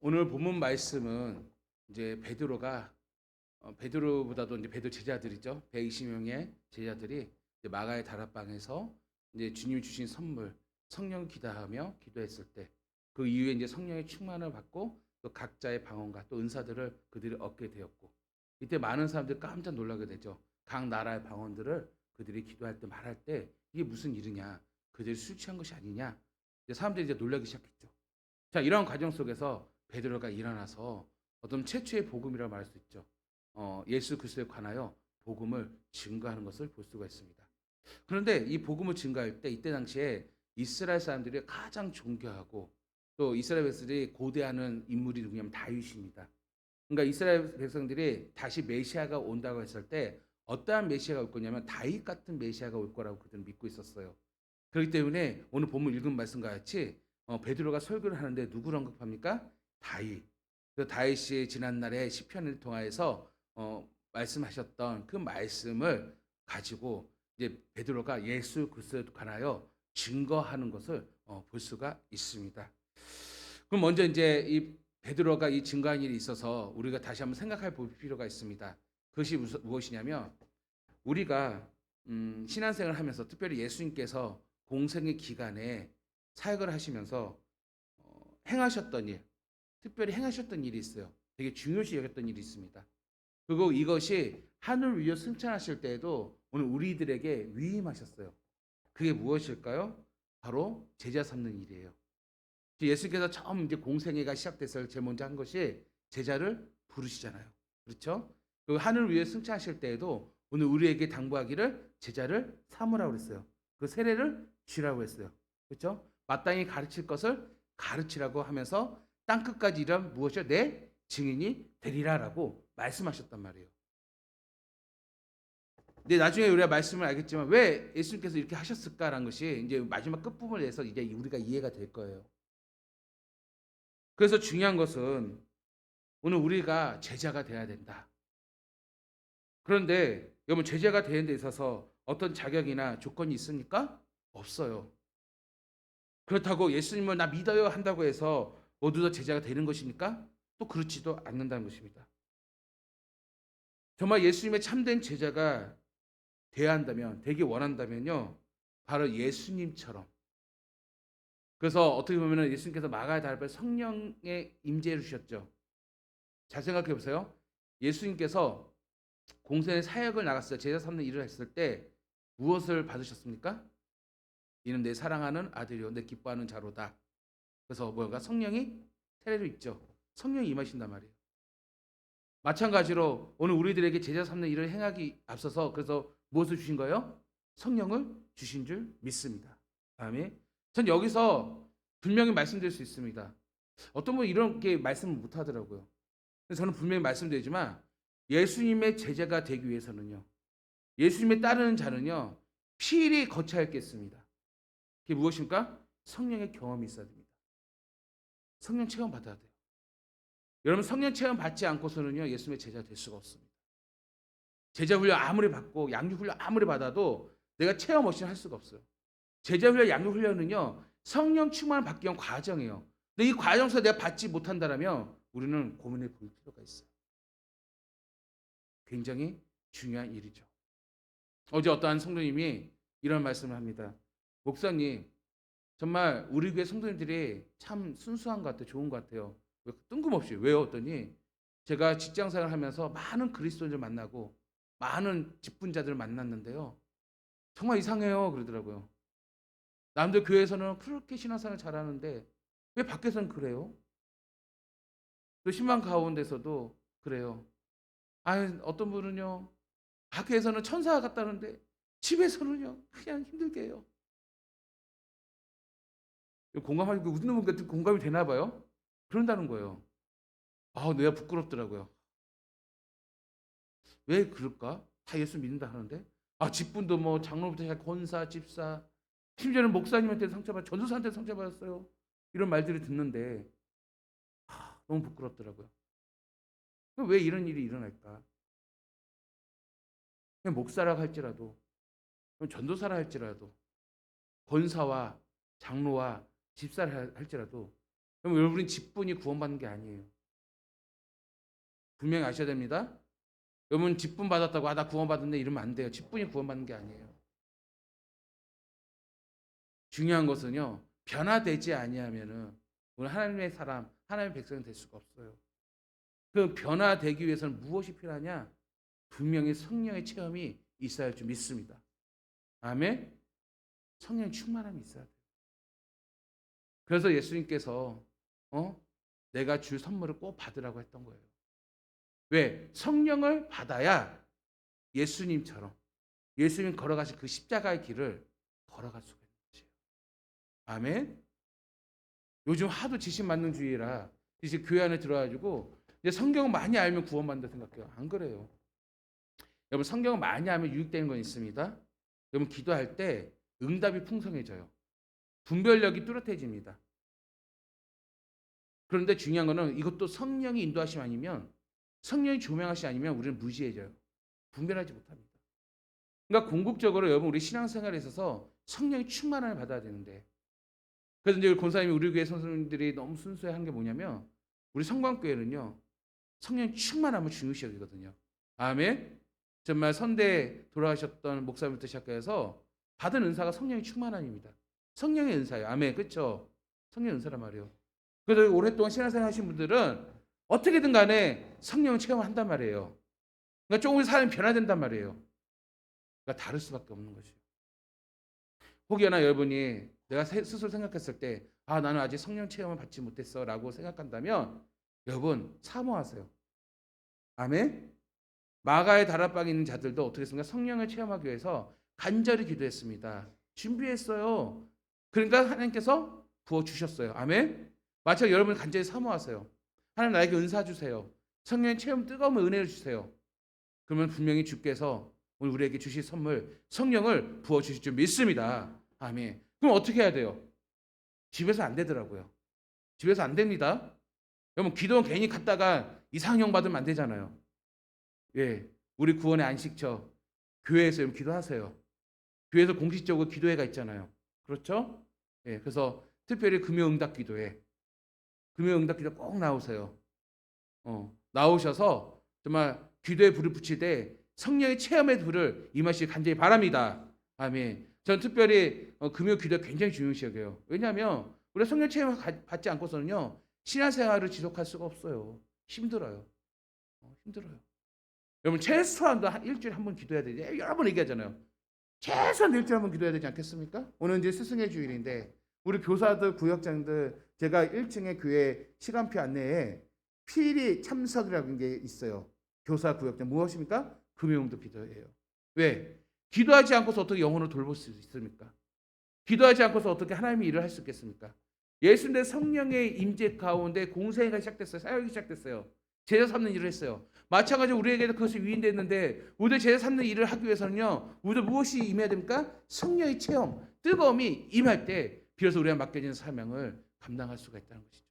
오늘 본문 말씀은 이제 베드로보다도 이제 베드로 제자들이죠. 120명의 제자들이 이제 마가의 다락방에서 이제 주님이 주신 선물 성령 기도하며 기도했을 때 그 이후에 이제 성령의 충만을 받고 또 각자의 방언과 또 은사들을 그들이 얻게 되었고, 이때 많은 사람들이 깜짝 놀라게 되죠. 각 나라의 방언들을 그들이 기도할 때 말할 때 이게 무슨 일이냐, 그들이 술 취한 것이 아니냐, 이제 사람들이 이제 놀라기 시작했죠. 자, 이런 과정 속에서 베드로가 일어나서 어떤 최초의 복음이라고 말할 수 있죠. 예수 그리스도에 관하여 복음을 증거하는 것을 볼 수가 있습니다. 그런데 이 복음을 증거할 때 이때 당시에 이스라엘 사람들이 가장 존경하고 또 이스라엘 백성들이 고대하는 인물이 누구냐면 다윗입니다. 그러니까 이스라엘 백성들이 다시 메시아가 온다고 했을 때 어떠한 메시아가 올 거냐면 다윗 같은 메시아가 올 거라고 그들은 믿고 있었어요. 그렇기 때문에 오늘 본문 읽은 말씀과 같이 베드로가 설교를 하는데 누구를 언급합니까? 다윗. 그 다윗이 지난날에 시편을 통하여서 말씀하셨던 그 말씀을 가지고 이제 베드로가 예수 그리스도에 관하여 증거하는 것을 볼 수가 있습니다. 그럼 먼저 이제 이 베드로가 이 증거한 일이 있어서 우리가 다시 한번 생각해 볼 필요가 있습니다. 그것이 무엇이냐면 우리가 신앙생활을 하면서 특별히 예수님께서 공생의 기간에 사역을 하시면서 행하셨던 일, 특별히 행하셨던 일이 있어요. 되게 중요시 여겼던 일이 있습니다. 그리고 이것이 하늘 위에 승천하실 때에도 오늘 우리들에게 위임하셨어요. 그게 무엇일까요? 바로 제자 삼는 일이에요. 예수께서 처음 이제 공생애가 시작됐을 때 제일 먼저 한 것이 제자를 부르시잖아요. 그렇죠? 그 하늘 위에 승천하실 때에도 오늘 우리에게 당부하기를 제자를 삼으라고 그랬어요. 그 세례를 쥐라고 했어요. 그렇죠? 마땅히 가르칠 것을 가르치라고 하면서 땅 끝까지 이런 무엇이요? 내 증인이 되리라라고 말씀하셨단 말이에요. 근데 나중에 우리가 말씀을 알겠지만 왜 예수님께서 이렇게 하셨을까라는 것이 이제 마지막 끝부분에 대해서 이제 우리가 이해가 될 거예요. 그래서 중요한 것은 오늘 우리가 제자가 돼야 된다. 그런데 여러분 제자가 되는 데 있어서 어떤 자격이나 조건이 있습니까? 없어요. 그렇다고 예수님을 나 믿어요 한다고 해서 모두 다 제자가 되는 것입니까? 또 그렇지도 않는다는 것입니다. 정말 예수님의 참된 제자가 돼야 한다면, 되기 원한다면요, 바로 예수님처럼. 그래서 어떻게 보면 예수님께서 마가의 다락방에 성령의 임재를 주셨죠. 잘 생각해 보세요. 예수님께서 공생의 사역을 나갔을 때 제자 삼는 일을 했을 때 무엇을 받으셨습니까? 이는 내 사랑하는 아들이요 내 기뻐하는 자로다. 그래서 뭔가 성령이 세례를 입죠. 성령이 임하신단 말이에요. 마찬가지로 오늘 우리들에게 제자 삼는 일을 행하기 앞서서 그래서 무엇을 주신 거예요? 성령을 주신 줄 믿습니다. 아멘. 전 여기서 분명히 말씀드릴 수 있습니다. 어떤 분은 이렇게 말씀을 못 하더라고요. 저는 분명히 말씀드리지만 예수님의 제자가 되기 위해서는요, 예수님의 따르는 자는요, 필히 거쳐야 할 게 있습니다. 그게 무엇입니까? 성령의 경험이 있어야 됩니다. 성령 체험 받아야 돼요. 여러분 성령 체험 받지 않고서는요, 예수님의 제자 될 수가 없습니다. 제자 훈련 아무리 받고 양육 훈련 아무리 받아도 내가 체험 없이는 할 수가 없어요. 제자 훈련, 양육 훈련은요, 성령 충만을 받기 위한 과정이에요. 근데 이 과정에서 내가 받지 못한다면 우리는 고민해 볼 필요가 있어요. 굉장히 중요한 일이죠. 어제 어떠한 성도님이 이런 말씀을 합니다. 목사님, 정말 우리 교회 성도님들이 참 순수한 것 같아요. 좋은 것 같아요. 왜 뜬금없이 왜요? 했더니 제가 직장 생활하면서 많은 그리스도인들 만나고 많은 직분자들을 만났는데요. 정말 이상해요. 그러더라고요. 남들 교회에서는 그렇게 신앙생활 잘하는데 왜 밖에서는 그래요? 또 신방 가운데서도 그래요. 아, 어떤 분은요. 밖에서는 천사 같다는데 집에서는요. 그냥 힘들게 해요. 공감하니까 웃는 분 같은 공감이 되나 봐요. 그런다는 거예요. 아, 내가 부끄럽더라고요. 왜 그럴까? 다 예수 믿는다 하는데. 아, 직분도 뭐 장로부터 시작 권사, 집사, 심지어는 목사님한테 상처받, 전도사한테 상처받았어요. 이런 말들을 듣는데 너무 부끄럽더라고요. 왜 이런 일이 일어날까? 그냥 목사라 할지라도, 전도사라 할지라도, 권사와 장로와 집사를 할지라도 그럼 여러분이 직분이 구원받는 게 아니에요. 분명히 아셔야 됩니다. 여러분 직분 받았다고 나 구원받았네 이러면 안 돼요. 직분이 구원받는 게 아니에요. 중요한 것은요. 변화되지 아니하면은 우리 하나님의 사람, 하나님의 백성이 될 수가 없어요. 그 변화되기 위해서는 무엇이 필요하냐? 분명히 성령의 체험이 있어야 할 줄 믿습니다. 아멘. 성령 충만함이 있어야 돼요. 그래서 예수님께서 내가 줄 선물을 꼭 받으라고 했던 거예요. 왜? 성령을 받아야 예수님처럼 예수님 걸어가신 그 십자가의 길을 걸어갈 수가 있는 거죠. 아멘. 요즘 하도 지식만능주의라 이제 교회 안에 들어가지고 이제 성경 많이 알면 구원받는다 생각해요. 안 그래요. 여러분 성경을 많이 알면 유익되는 건 있습니다. 여러분 기도할 때 응답이 풍성해져요. 분별력이 뚜렷해집니다. 그런데 중요한 거는 이것도 성령이 인도하심 아니면 성령이 조명하심 아니면 우리는 무지해져요. 분별하지 못합니다. 그러니까 궁극적으로 여러분 우리 신앙생활에 있어서 성령의 충만함을 받아야 되는데 그래서 이제 권사님이 우리 교회 선생님들이 너무 순수해 한 게 뭐냐면 우리 성광교회는요 성령 충만함을 중요시 여기거든요. 아멘. 정말 선대 돌아가셨던 목사님부터 시작해서 받은 은사가 성령의 충만함입니다. 성령의 은사예요. 아멘. 그렇죠? 성령의 은사란 말이에요. 그래서 오랫동안 신앙생활 하신 분들은 어떻게든 간에 성령을 체험을 한단 말이에요. 그러니까 조금 사람이 변화된단 말이에요. 그러니까 다를 수밖에 없는 것이에요. 혹여나 여러분이 내가 스스로 생각했을 때 나는 아직 성령 체험을 받지 못했어 라고 생각한다면 여러분 사모하세요. 아멘. 마가의 다락방에 있는 자들도 어떻게 했습니까? 성령을 체험하기 위해서 간절히 기도했습니다. 준비했어요. 그러니까 하나님께서 부어주셨어요. 아멘. 마찬가지로 여러분 간절히 사모하세요. 하나님 나에게 은사 주세요. 성령의 체험 뜨거운 은혜를 주세요. 그러면 분명히 주께서 오늘 우리에게 주실 선물 성령을 부어주실 줄 믿습니다. 아멘. 그럼 어떻게 해야 돼요? 집에서 안 되더라고요. 집에서 안 됩니다. 여러분 기도는 괜히 갔다가 이상형 받으면 안 되잖아요. 예, 우리 구원의 안식처 교회에서 여러분 기도하세요. 교회에서 공식적으로 기도회가 있잖아요. 그렇죠? 예, 그래서 특별히 금요응답기도회 금요응답기도 꼭 나오세요. 나오셔서 정말 기도에 불을 붙일 때 성령의 체험의 불을 임하시길 간절히 바랍니다. 아멘. 저는 특별히 금요 기도 굉장히 중요시 여겨요. 왜냐하면 우리가 성령 체험을 받지 않고서는요 신앙생활을 지속할 수가 없어요. 힘들어요. 힘들어요. 여러분 최소한도 일주일에 한 번 기도해야 되지. 여러 번 얘기하잖아요. 최소한 일주일에 한 번 기도해야 되지 않겠습니까? 오늘 이제 스승의 주일인데 우리 교사들 구역장들 제가 1층에 교회 시간표 안내에 필히 참석이라는 게 있어요. 교사 구역장 무엇입니까? 금요응답 기도예요. 왜? 기도하지 않고서 어떻게 영혼을 돌볼 수 있습니까? 기도하지 않고서 어떻게 하나님의 일을 할 수 있겠습니까? 예수님의 성령의 임재 가운데 공생애가 시작됐어요. 사역이 시작됐어요. 제자 삼는 일을 했어요. 마찬가지로 우리에게도 그것이 위임됐는데 우리도 제자 삼는 일을 하기 위해서는요. 우리도 무엇이 임해야 됩니까? 성령의 체험, 뜨거움이 임할 때 비로소 우리가 맡겨진 사명을 감당할 수가 있다는 것이죠.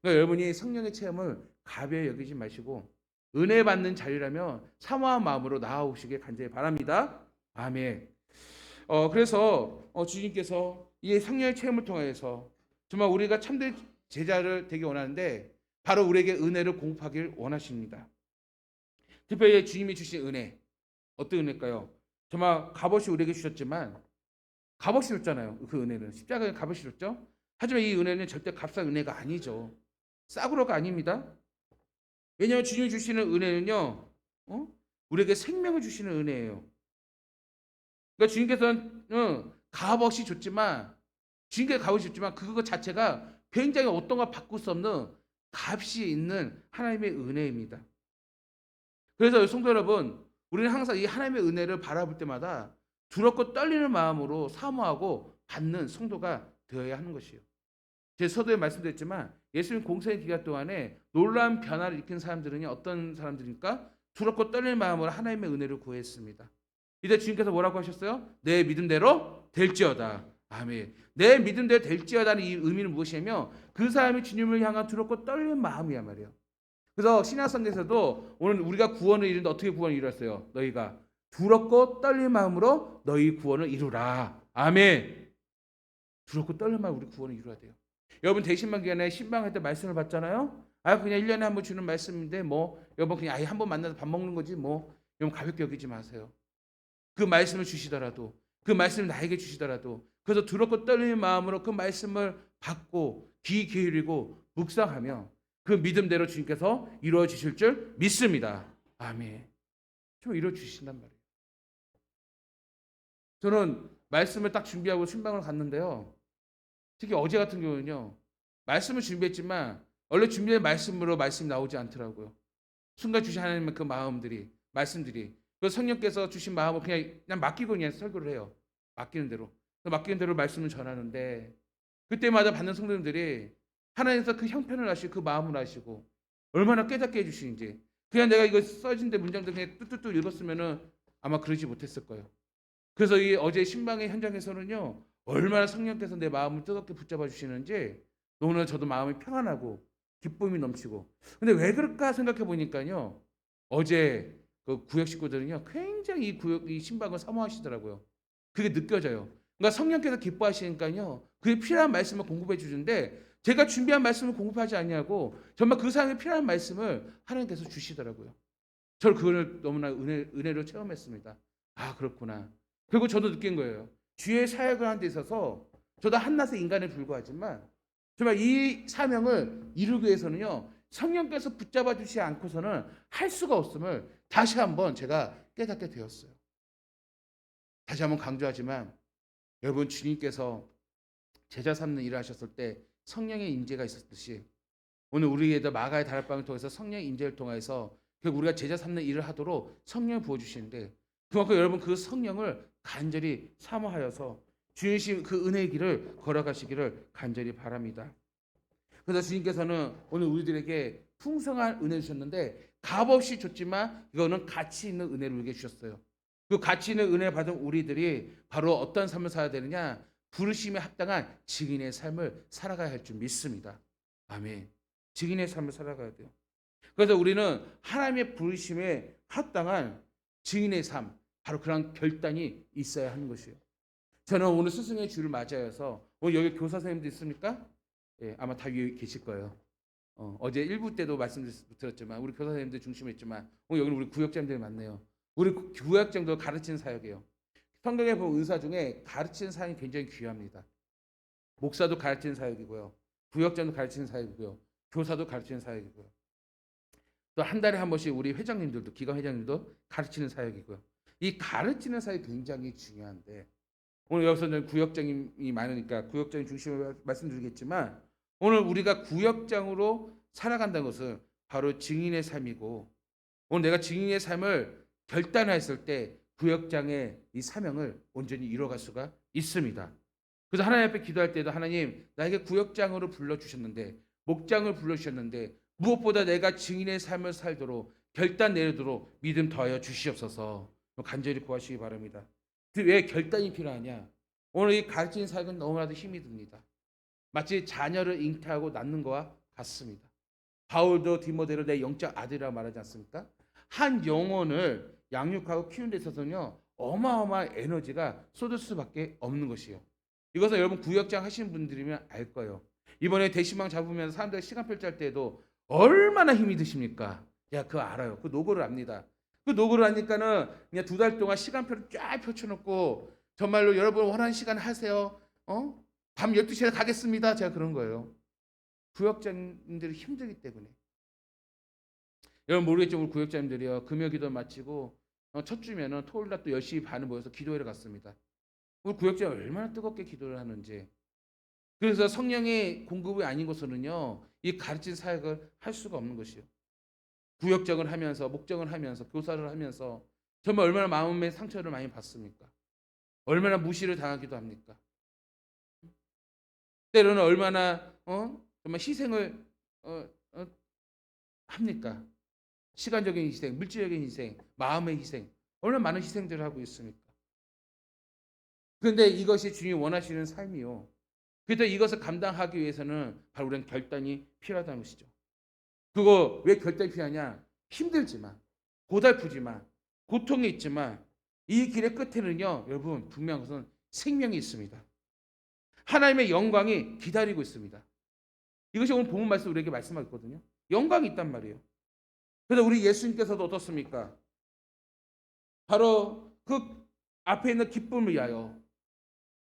그러니까 여러분이 성령의 체험을 가벼이 여기지 마시고 은혜 받는 자리라면 사모한 마음으로 나아오시길 간절히 바랍니다. 아멘. 그래서 주님께서 이 성령의 체험을 통해서 정말 우리가 참된 제자를 되기 원하는데 바로 우리에게 은혜를 공급하길 원하십니다. 특별히 주님이 주신 은혜 어떤 은혜일까요? 정말 값없이 우리에게 주셨지만 값없이 줬잖아요. 그 은혜는 십자가에 값없이 줬죠. 하지만 이 은혜는 절대 값싼 은혜가 아니죠. 싸구려가 아닙니다. 왜냐하면 주님이 주시는 은혜는요 우리에게 생명을 주시는 은혜예요. 그러니까 주님께서는 값없이 줬지만 주님께 값없이 줬지만 그거 자체가 굉장히 어떤 걸 바꿀 수 없는 값이 있는 하나님의 은혜입니다. 그래서 성도 여러분 우리는 항상 이 하나님의 은혜를 바라볼 때마다 두렵고 떨리는 마음으로 사모하고 받는 성도가 되어야 하는 것이에요. 제 서두에 말씀드렸지만 예수님 공생의 기간 동안에 놀라운 변화를 일으킨 사람들은 어떤 사람들입니까? 두렵고 떨리는 마음으로 하나님의 은혜를 구했습니다. 이제 주님께서 뭐라고 하셨어요? 내 믿음대로 될지어다. 아멘. 내 믿음대로 될지어다는 이 의미는 무엇이냐면 그 사람이 주님을 향한 두렵고 떨리는 마음이야 말이에요. 그래서 신약성경에서도 오늘 우리가 구원을 이루는데 어떻게 구원을 이뤘어요? 너희가 두렵고 떨리는 마음으로 너희 구원을 이루라. 아멘. 두렵고 떨리는 마음으로 우리 구원을 이루어야 돼요. 여러분 대신만 기간에 신방할 때 말씀을 받잖아요. 아 그냥 1년에 한 번 주는 말씀인데 뭐 여러분 그냥 아예 한 번 만나서 밥 먹는 거지 뭐 여러분 가볍게 여기지 마세요. 그 말씀을 주시더라도 그 말씀을 나에게 주시더라도 그래서 두렵고 떨리는 마음으로 그 말씀을 받고 귀 기울이고 묵상하며 그 믿음대로 주님께서 이루어 주실 줄 믿습니다. 아멘. 좀 이루어 주신단 말이에요. 저는 말씀을 딱 준비하고 신방을 갔는데요. 특히 어제 같은 경우는요. 말씀을 준비했지만 원래 준비된 말씀으로 말씀이 나오지 않더라고요. 순간 주신 하나님의 그 마음들이 말씀들이 그 성령께서 주신 마음을 그냥 맡기고 그냥 설교를 해요. 맡기는 대로. 맡기는 대로 말씀을 전하는데 그때마다 받는 성도님들이 하나님께서 그 형편을 아시고 그 마음을 아시고 얼마나 깨닫게 해주시는지 그냥 내가 이거 써진 데 문장들 그냥 뚜뚜뚜 읽었으면은 아마 그러지 못했을 거예요. 그래서 이 어제 신방의 현장에서는요 얼마나 성령께서 내 마음을 뜨겁게 붙잡아 주시는지 오늘 저도 마음이 평안하고 기쁨이 넘치고 근데 왜 그럴까 생각해 보니까요 어제 그 구역 식구들은요 굉장히 이 신방을 사모하시더라고요. 그게 느껴져요. 그러니까 성령께서 기뻐하시니까요 그게 필요한 말씀을 공급해 주는데 제가 준비한 말씀을 공급하지 않냐고 정말 그 사람이 필요한 말씀을 하나님께서 주시더라고요. 저를 그걸 너무나 은혜로 체험했습니다. 아 그렇구나. 그리고 저도 느낀 거예요. 주의 사역을 하는 데 있어서 저도 한낱의 인간에 불과하지만 정말 이 사명을 이루기 위해서는요. 성령께서 붙잡아 주시지 않고서는 할 수가 없음을 다시 한번 제가 깨닫게 되었어요. 다시 한번 강조하지만 여러분 주님께서 제자 삼는 일을 하셨을 때 성령의 임재가 있었듯이 오늘 우리에게 마가의 다락방을 통해서 성령의 임재를 통해서 결국 우리가 제자 삼는 일을 하도록 성령을 부어주시는데 그만큼 여러분 그 성령을 간절히 사모하여서 주님 그 은혜의 길을 걸어가시기를 간절히 바랍니다. 그래서 주님께서는 오늘 우리들에게 풍성한 은혜 주셨는데 값없이 줬지만 이거는 가치 있는 은혜를 우리에게 주셨어요. 그 가치 있는 은혜 받은 우리들이 바로 어떤 삶을 살아야 되느냐? 부르심에 합당한 증인의 삶을 살아가야 할 줄 믿습니다. 아멘. 증인의 삶을 살아가야 돼요. 그래서 우리는 하나님의 부르심에 합당한 증인의 삶, 바로 그런 결단이 있어야 하는 것이에요. 저는 오늘 스승의 주를 맞이해서 오늘 여기 교사 선생님도 있습니까? 예, 아마 다 위에 계실 거예요. 어제 1부 때도 말씀드렸지만 우리 교사 선생님들 중심으로 했지만 오늘 여기는 우리 구역장들이 많네요. 우리 구역장도 가르치는 사역이에요. 성경에 보면 은사 중에 가르치는 사역이 굉장히 귀합니다. 목사도 가르치는 사역이고요. 구역장도 가르치는 사역이고요. 교사도 가르치는 사역이고요. 또 한 달에 한 번씩 우리 회장님들도 기관 회장님도 가르치는 사역이고요. 이 가르치는 사역이 굉장히 중요한데 오늘 여기서는 구역장이 많으니까 구역장 중심으로 말씀드리겠지만 오늘 우리가 구역장으로 살아간다는 것은 바로 증인의 삶이고 오늘 내가 증인의 삶을 결단했을 때 구역장의 이 사명을 온전히 이뤄갈 수가 있습니다. 그래서 하나님 앞에 기도할 때도 하나님 나에게 구역장으로 불러주셨는데 목장을 불러주셨는데 무엇보다 내가 증인의 삶을 살도록 결단 내리도록 믿음 더하여 주시옵소서 간절히 구하시기 바랍니다. 왜 결단이 필요하냐? 오늘 이 가르치는 사역은 너무나도 힘이 듭니다. 마치 자녀를 잉태하고 낳는 것과 같습니다. 바울도 디모데를 내 영적 아들이라고 말하지 않습니까? 한 영혼을 양육하고 키우는 데 있어서는요 어마어마한 에너지가 쏟을 수밖에 없는 것이에요. 이것은 여러분 구역장 하시는 분들이면 알 거예요. 이번에 대시방 잡으면서 사람들 시간표 짤 때도 얼마나 힘이 드십니까? 야 그거 알아요. 그 노고를 압니다. 그 노고를 하니까는 그냥 2달 동안 시간표를 쫙 펼쳐놓고 정말로 여러분 원하는 시간 하세요. 밤 12시에 가겠습니다. 제가 그런 거예요. 구역장님들이 힘들기 때문에. 여러분 모르겠죠. 우리 구역장님들이요. 금요 기도 마치고 첫 주면은 토요일 날 또 10시 반에 모여서 기도회를 갔습니다. 우리 구역장이 얼마나 뜨겁게 기도를 하는지. 그래서 성령의 공급이 아닌 것으로는요. 이 가르친 사역을 할 수가 없는 것이요. 구역장을 하면서 목장을 하면서 교사를 하면서 정말 얼마나 마음의 상처를 많이 받습니까? 얼마나 무시를 당하기도 합니까? 때로는 얼마나 정말 희생을 합니까? 시간적인 희생, 물질적인 희생, 마음의 희생, 얼마나 많은 희생들을 하고 있습니까? 그런데 이것이 주님이 원하시는 삶이요. 그래서 이것을 감당하기 위해서는 바로 우리는 결단이 필요하다는 것이죠. 그거 왜 결단이 필요하냐? 힘들지만, 고달프지만, 고통이 있지만 이 길의 끝에는요. 여러분 분명한 것은 생명이 있습니다. 하나님의 영광이 기다리고 있습니다. 이것이 오늘 본문 말씀 우리에게 말씀하고 있거든요. 영광이 있단 말이에요. 그래서 우리 예수님께서도 어떻습니까? 바로 그 앞에 있는 기쁨을 위하여,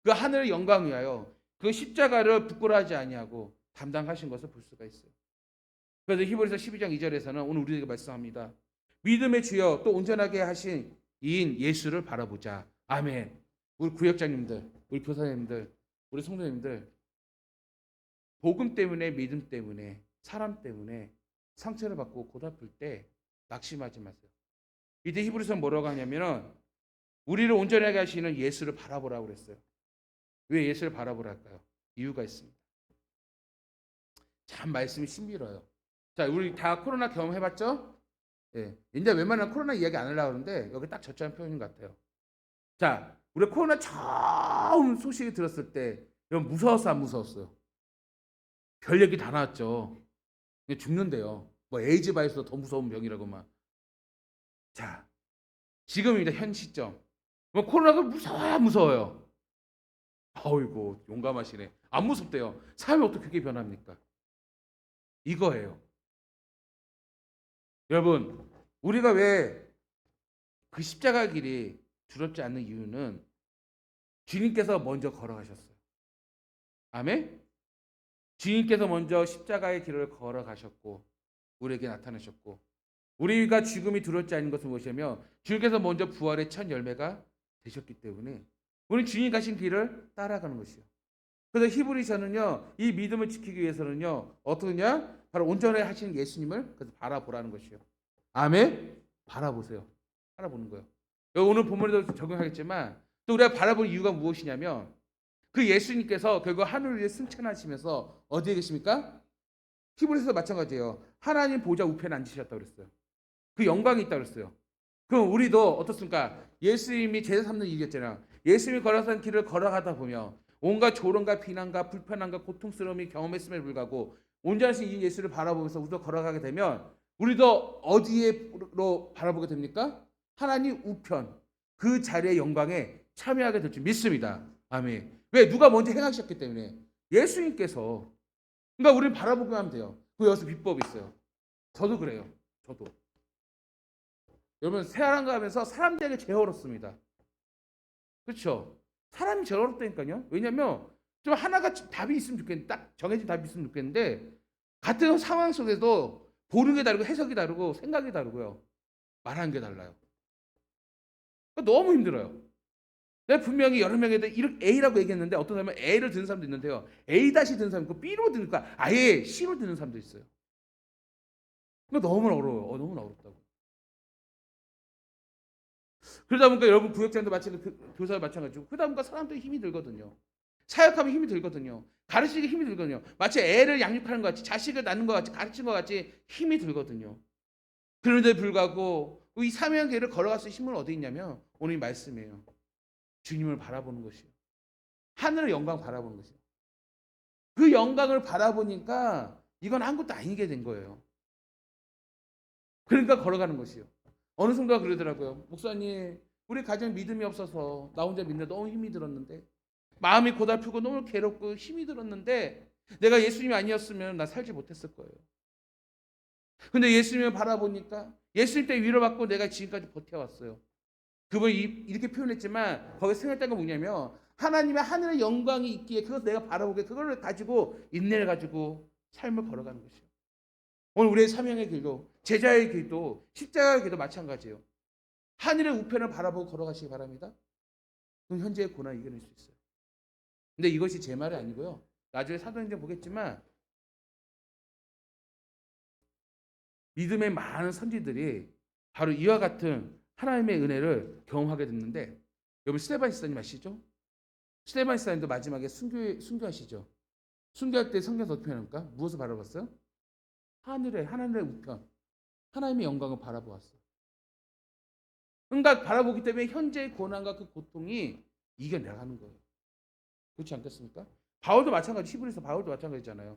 그 하늘의 영광을 위하여 그 십자가를 부끄러워하지 아니하고 담당하신 것을 볼 수가 있어요. 그래서 히브리서 12장 2절에서는 오늘 우리에게 말씀합니다. 믿음의 주여 또 온전하게 하신 이인 예수를 바라보자. 아멘. 우리 구역장님들, 우리 교사님들, 우리 성도님들, 복음 때문에, 믿음 때문에, 사람 때문에 상처를 받고 고달플 때 낙심하지 마세요. 이때 히브리서는 뭐라고 하냐면은 우리를 온전하게 하시는 예수를 바라보라고 그랬어요. 왜 예수를 바라보랄까요? 이유가 있습니다. 참 말씀이 신비로워요. 자, 우리 다 코로나 경험해봤죠? 예. 이제 웬만하면 코로나 이야기 안 하려고 하는데 여기 딱 적절한 표현인 것 같아요. 자, 우리 코로나 처음 소식이 들었을 때 여러분 무서웠어, 안 무서웠어요? 별 얘기 다 나왔죠. 죽는데요. 뭐 에이즈 바이러스도 더 무서운 병이라고 막. 자, 지금입니다. 현 시점. 뭐 코로나가 무서워요, 안 무서워요? 아이고 용감하시네. 안 무섭대요. 삶이 어떻게 그렇게 변합니까? 이거예요. 여러분, 우리가 왜 그 십자가 길이 두렵지 않는 이유는 주님께서 먼저 걸어가셨어요. 아멘? 주님께서 먼저 십자가의 길을 걸어가셨고 우리에게 나타나셨고, 우리가 죽음이 두렵지 않은 것은 무엇이냐면 주님께서 먼저 부활의 첫 열매가 되셨기 때문에 우리는 주님 가신 길을 따라가는 것이요. 그래서 히브리서는요, 이 믿음을 지키기 위해서는요, 어떠냐? 바로 온전하게 하시는 예수님을 그래서 바라보라는 것이요. 아멘? 바라보세요. 바라보는 거예요. 오늘 본문에도 적용하겠지만 또 우리가 바라볼 이유가 무엇이냐면 그 예수님께서 결국 하늘 위에 승천하시면서 어디에 계십니까? 히브리서도 마찬가지예요. 하나님 보좌 우편에 앉으셨다고 그랬어요. 그 영광이 있다고 그랬어요. 그럼 우리도 어떻습니까? 예수님이 제사 삼는 일이었잖아요. 예수님이 걸어선 길을 걸어가다 보면 온갖 조롱과 비난과 불편함과 고통스러움이 경험했음에도 불구하고 온전하신 이 예수를 바라보면서 우리도 걸어가게 되면 우리도 어디에로 바라보게 됩니까? 하나님 우편, 그 자리의 영광에 참여하게 될 줄 믿습니다. 아멘. 왜? 누가 먼저 행하셨기 때문에. 예수님께서. 그러니까 우리는 바라보기만 하면 돼요. 그 여기서 비법이 있어요. 저도 그래요. 저도. 여러분 새하람 가면서 사람들에게 제일 어렵습니다. 그렇죠? 사람이 제일 어렵다니까요. 왜냐하면 좀 하나가 답이 있으면 좋겠는데, 딱 정해진 답이 있으면 좋겠는데 같은 상황 속에도 보는 게 다르고 해석이 다르고 생각이 다르고요. 말하는 게 달라요. 너무 힘들어요. 내가 분명히 여러 명에게 A라고 얘기했는데 어떤 사람은 A를 듣는 사람도 있는데요. A 다시 듣는 사람도 있고 B로 듣니까 아예 C로 듣는 사람도 있어요. 그러니까 너무 어려워요. 너무 어렵다고. 그러다 보니까 여러분 구역장도 마찬가지고 교사도 마찬가지고 그러다 보니까 사람들이 힘이 들거든요. 사역하면 힘이 들거든요. 가르치기 힘이 들거든요. 마치 애를 양육하는 것 같이 자식을 낳는 것 같이 가르치는 것 같이 힘이 들거든요. 그런데 불구하고 이 사명의 길을 걸어갈 수 있는 힘은 어디 있냐면 오늘 이 말씀이에요. 주님을 바라보는 것이요. 하늘의 영광 바라보는 것이요. 그 영광을 바라보니까 이건 아무것도 아니게 된 거예요. 그러니까 걸어가는 것이요. 어느 성도가 그러더라고요. 목사님, 우리 가정 믿음이 없어서 나 혼자 믿는데 너무 힘이 들었는데 마음이 고달프고 너무 괴롭고 힘이 들었는데 내가 예수님이 아니었으면 나 살지 못했을 거예요. 근데 예수님을 바라보니까 예수님 때 위로받고 내가 지금까지 버텨왔어요. 그분이 이렇게 표현했지만 거기에 생각했던 건 뭐냐면 하나님의 하늘의 영광이 있기에 그것을 내가 바라보게 그걸 가지고 인내를 가지고 삶을 걸어가는 것이요. 오늘 우리의 사명의 길도 제자의 길도 십자가의 길도 마찬가지예요. 하늘의 우편을 바라보고 걸어가시기 바랍니다. 그럼 현재의 고난을 이겨낼 수 있어요. 근데 이것이 제 말이 아니고요. 나중에 사도행전 보겠지만 믿음의 많은 선지들이 바로 이와 같은 하나님의 은혜를 경험하게 됐는데 여러분 스데반 집사님 아시죠? 스데반 집사님도 마지막에 순교하시죠. 순교할 때 성경에서 어떻게 표현합니까? 무엇을 바라봤어요? 하늘의 우편, 하나님의 영광을 바라보았어요. 그러니까 바라보기 때문에 현재의 고난과 그 고통이 이겨나가는 거예요. 그렇지 않겠습니까? 바울도 마찬가지, 히브리서 바울도 마찬가지잖아요.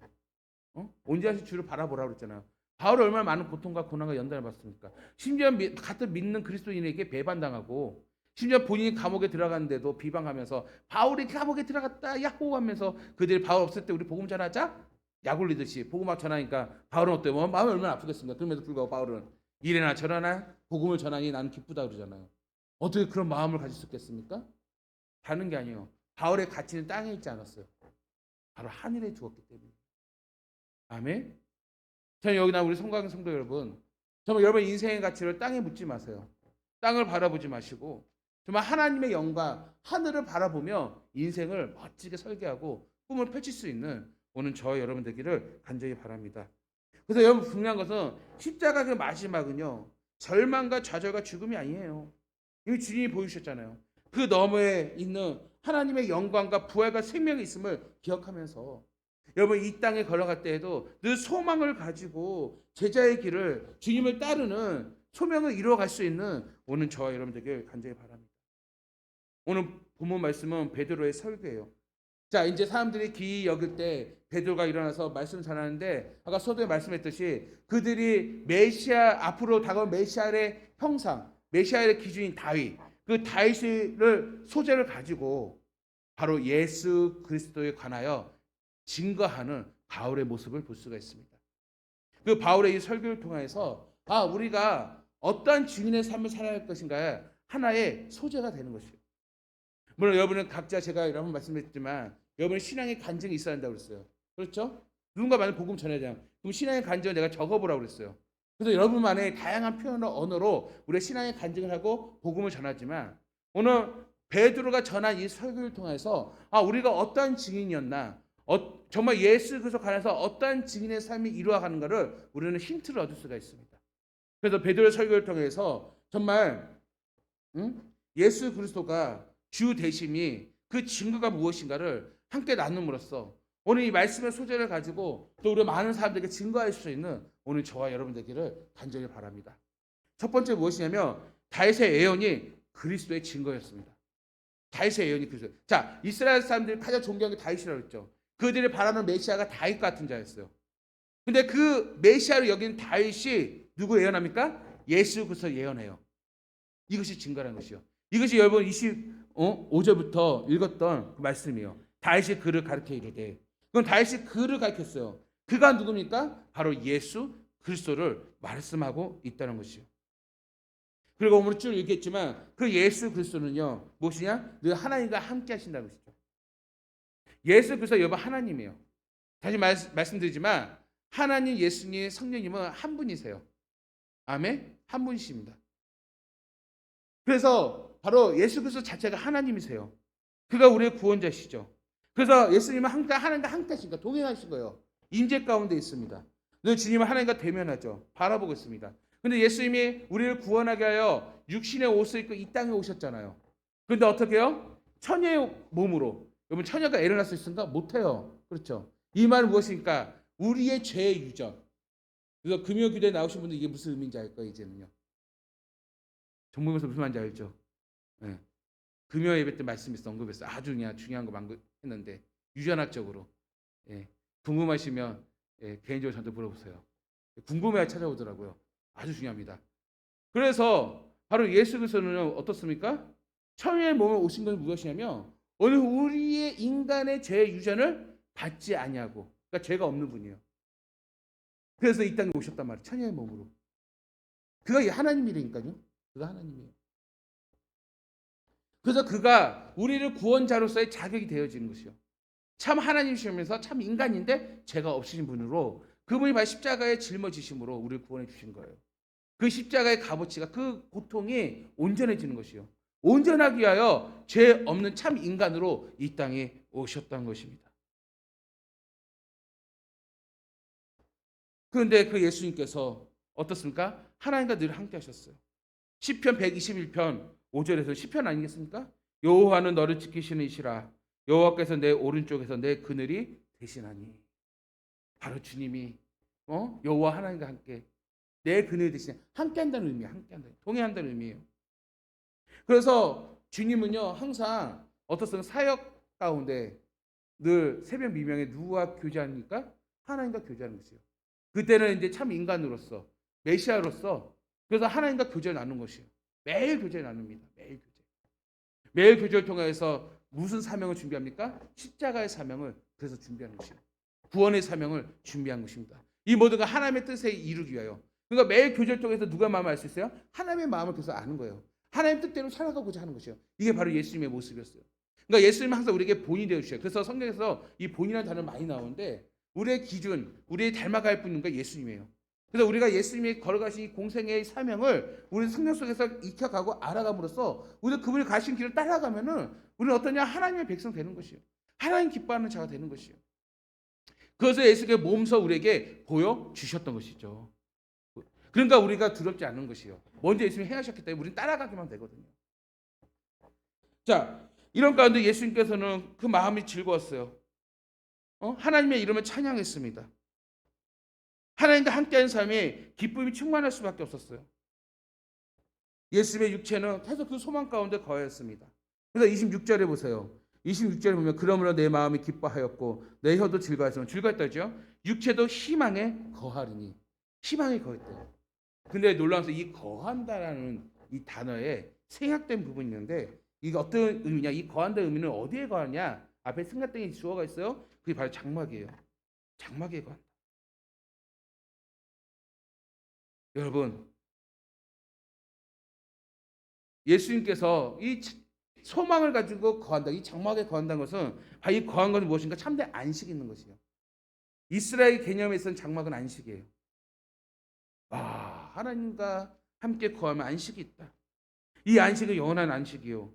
온전하신 주를 바라보라고 그랬잖아요. 바울이 얼마나 많은 고통과 고난과 연단을 받습니까? 심지어 같은 믿는 그리스도인에게 배반당하고 심지어 본인이 감옥에 들어갔는데도 비방하면서 바울이 감옥에 들어갔다 야호 하면서 그들이 바울 없을 때 우리 복음 전하자 약 올리듯이 복음을 전하니까 바울은 어때요? 뭐 마음이 얼마나 아프겠습니까? 그럼에도 불구하고 바울은 이래나 저래나 복음을 전하니 나는 기쁘다 그러잖아요. 어떻게 그런 마음을 가질 수 있겠습니까? 다른 게 아니에요. 바울의 가치는 땅에 있지 않았어요. 바로 하늘에 두었기 때문에. 아멘. 저는 여기 나 우리 성광 성도 여러분, 정말 여러분 인생의 가치를 땅에 묻지 마세요. 땅을 바라보지 마시고 정말 하나님의 영광, 하늘을 바라보며 인생을 멋지게 설계하고 꿈을 펼칠 수 있는 오늘 저와 여러분 되기를 간절히 바랍니다. 그래서 여러분 중요한 것은 십자가 그 마지막은요, 절망과 좌절과 죽음이 아니에요. 이미 주님이 보여주셨잖아요. 그 너머에 있는 하나님의 영광과 부활과 생명이 있음을 기억하면서 여러분 이 땅에 걸어갈 때에도 늘 소망을 가지고 제자의 길을 주님을 따르는 소명을 이루어갈 수 있는 오늘 저와 여러분 되길 간절히 바랍니다. 오늘 본문 말씀은 베드로의 설교예요. 자, 이제 사람들이 기이 여길 때 베드로가 일어나서 말씀 전하는데 아까 서두에 말씀했듯이 그들이 메시아 앞으로 다가올 메시아의 형상, 메시아의 기준인 다윗, 그 다윗을 소재를 가지고 바로 예수 그리스도에 관하여 증거하는 바울의 모습을 볼 수가 있습니다. 그 바울의 이 설교를 통해서 우리가 어떠한 증인의 삶을 살아야 할 것인가에 하나의 소재가 되는 것이에요. 물론 여러분은 각자 제가 여러 번 말씀드렸지만 여러분은 신앙의 간증이 있어야 한다고 그랬어요. 그렇죠? 누군가 만약 복음 전해야 되면 그럼 신앙의 간증을 내가 적어보라고 그랬어요. 그래서 여러분만의 다양한 표현과 언어로 우리의 신앙의 간증을 하고 복음을 전하지만 오늘 베드로가 전한 이 설교를 통해서 우리가 어떠한 증인이었나, 정말 예수 그리스도 관해서 어떠한 증인의 삶이 이루어가는 것을 우리는 힌트를 얻을 수가 있습니다. 그래서 베드로의 설교를 통해서 정말 예수 그리스도가 주 되심이 그 증거가 무엇인가를 함께 나눔으로써 오늘 이 말씀의 소재를 가지고 또 우리 많은 사람들에게 증거할 수 있는 오늘 저와 여러분 되기를 간절히 바랍니다. 첫 번째 무엇이냐면 다윗의 예언이 그리스도의 증거였습니다. 다윗의 예언이 그리스도. 자, 이스라엘 사람들이 가장 존경하는 게 다윗이라고 했죠. 그들이 바라는 메시아가 다윗 같은 자였어요. 근데 그 메시아를 여긴 다윗이 누구 예언합니까? 예수 그리스도 예언해요. 이것이 증거라는 것이요. 이것이 여러분 25절부터 읽었던 그 말씀이에요. 다윗이 그를 가르쳐 이르되. 그럼 다윗이 그를 가르쳤어요. 그가 누굽니까? 바로 예수 그리스도를 말씀하고 있다는 것이요. 그리고 오늘 쭉 읽겠지만 그 예수 그리스도는요 무엇이냐? 늘 하나님과 함께 하신다는 것이죠. 예수 그리스도 여러분 하나님이에요. 다시 말씀드리지만 하나님, 예수님, 성령님은 한 분이세요. 아멘? 한 분이십니다. 그래서 바로 예수 그리스도 자체가 하나님이세요. 그가 우리의 구원자시죠. 그래서 예수님은 항상 하나님과 함께 하시니까 동행하신 거예요. 임재 가운데 있습니다. 늘 주님은 하나님과 대면하죠. 바라보고 있습니다. 근데 예수님이 우리를 구원하게 하여 육신의 옷을 입고 이 땅에 오셨잖아요. 그런데 어떻게 해요? 처녀의 몸으로. 여러분 처녀가 애를 낳을 수 있습니까? 못해요. 그렇죠? 이 말은 무엇입니까? 우리의 죄의 유전. 그래서 금요기도에 나오신 분들 이게 무슨 의미인지 알 거예요. 이제는요. 정부에서 무슨 말인지 알죠? 네. 금요 예배 때 말씀에서 언급했어요. 아주 그냥 중요한 거 했는데 유전학적으로 궁금하시면 개인적으로 저한테 물어보세요. 궁금해야 찾아오더라고요. 아주 중요합니다. 그래서 바로 예수 그리스도는 어떻습니까? 처녀의 몸에 오신 건 무엇이냐면 오늘 우리의 인간의 죄 유전을 받지 아니하고, 그러니까 죄가 없는 분이에요. 그래서 이 땅에 오셨단 말이에요. 처녀의 몸으로. 그가 하나님이라니까요. 그가 하나님이에요. 그래서 그가 우리를 구원자로서의 자격이 되어지는 것이요. 참 하나님이시면서 참 인간인데 죄가 없으신 분으로 그분이 바로 십자가에 짊어지심으로 우리를 구원해 주신 거예요. 그 십자가의 값어치가 그 고통이 온전해지는 것이요. 온전하기 위하여 죄 없는 참 인간으로 이 땅에 오셨다는 것입니다. 그런데 그 예수님께서 어떻습니까? 하나님과 늘 함께 하셨어요. 시편 121편 5절에서 시편 아니겠습니까? 여호와는 너를 지키시는 이시라. 여호와께서 내 오른쪽에서 내 그늘이 되시나니. 바로 주님이 여호와 하나님과 함께 내 그늘이 되시나. 함께 한다는 의미예요. 함께 한다는, 동행한다는 의미예요. 그래서 주님은요 항상 어떻습니까? 사역 가운데 늘 새벽 미명에 누구와 교제합니까? 하나님과 교제하는 것이요. 그때는 이제 참 인간으로서 메시아로서 그래서 하나님과 교제를 나누는 것이요. 매일 교제를 나눕니다. 매일 교제. 매일 교제를 통해서 무슨 사명을 준비합니까? 십자가의 사명을 그래서 준비하는 것이요. 구원의 사명을 준비한 것입니다. 이 모든 건 하나님의 뜻에 이루기 위하여. 그러니까 매일 교제를 통해서 누가 마음을 알 수 있어요? 하나님의 마음을 계속 아는 거예요. 하나님 뜻대로 살아가고자 하는 것이요. 이게 바로 예수님의 모습이었어요. 그러니까 예수님은 항상 우리에게 본이 되어 주셔요. 그래서 성경에서 이 본이라는 단어 많이 나오는데 우리의 기준, 우리의 닮아갈 분인가 예수님이에요. 그래서 우리가 예수님이 걸어가신 이 공생의 사명을 우리 성경 속에서 익혀가고 알아감으로써 우리가 그분이 가신 길을 따라가면은 우리는 어떠냐? 하나님의 백성 되는 것이요. 하나님 기뻐하는 자가 되는 것이요. 그것을 예수께서 몸소 우리에게 보여주셨던 것이죠. 그러니까 우리가 두렵지 않는 것이요. 먼저 예수님이 행하셨기 때문에 우리는 따라가기만 되거든요. 자, 이런 가운데 예수님께서는 그 마음이 즐거웠어요. 하나님의 이름을 찬양했습니다. 하나님과 함께하는 삶에 기쁨이 충만할 수밖에 없었어요. 예수님의 육체는 계속 그 소망 가운데 거하였습니다. 그래서 26절에 보세요. 26절에 보면 그러므로 내 마음이 기뻐하였고 내 혀도 즐거웠으면 즐거웠다죠. 육체도 희망에 거하리니 희망에 거했대요. 근데 놀라워서 이 거한다라는 이 단어에 생략된 부분이 있는데 이게 어떤 의미냐? 이 거한다의 의미는 어디에 거하냐? 앞에 생략된 주어가 있어요. 그게 바로 장막이에요. 장막에 거한다. 여러분, 예수님께서 이 소망을 가지고 거한다. 이 장막에 거한다는 것은 바로 이 거한 것은 무엇인가? 참된 안식이 있는 것이에요. 이스라엘 개념에서는 장막은 안식이에요. 하나님과 함께 거하면 안식이 있다. 이 안식은 영원한 안식이요.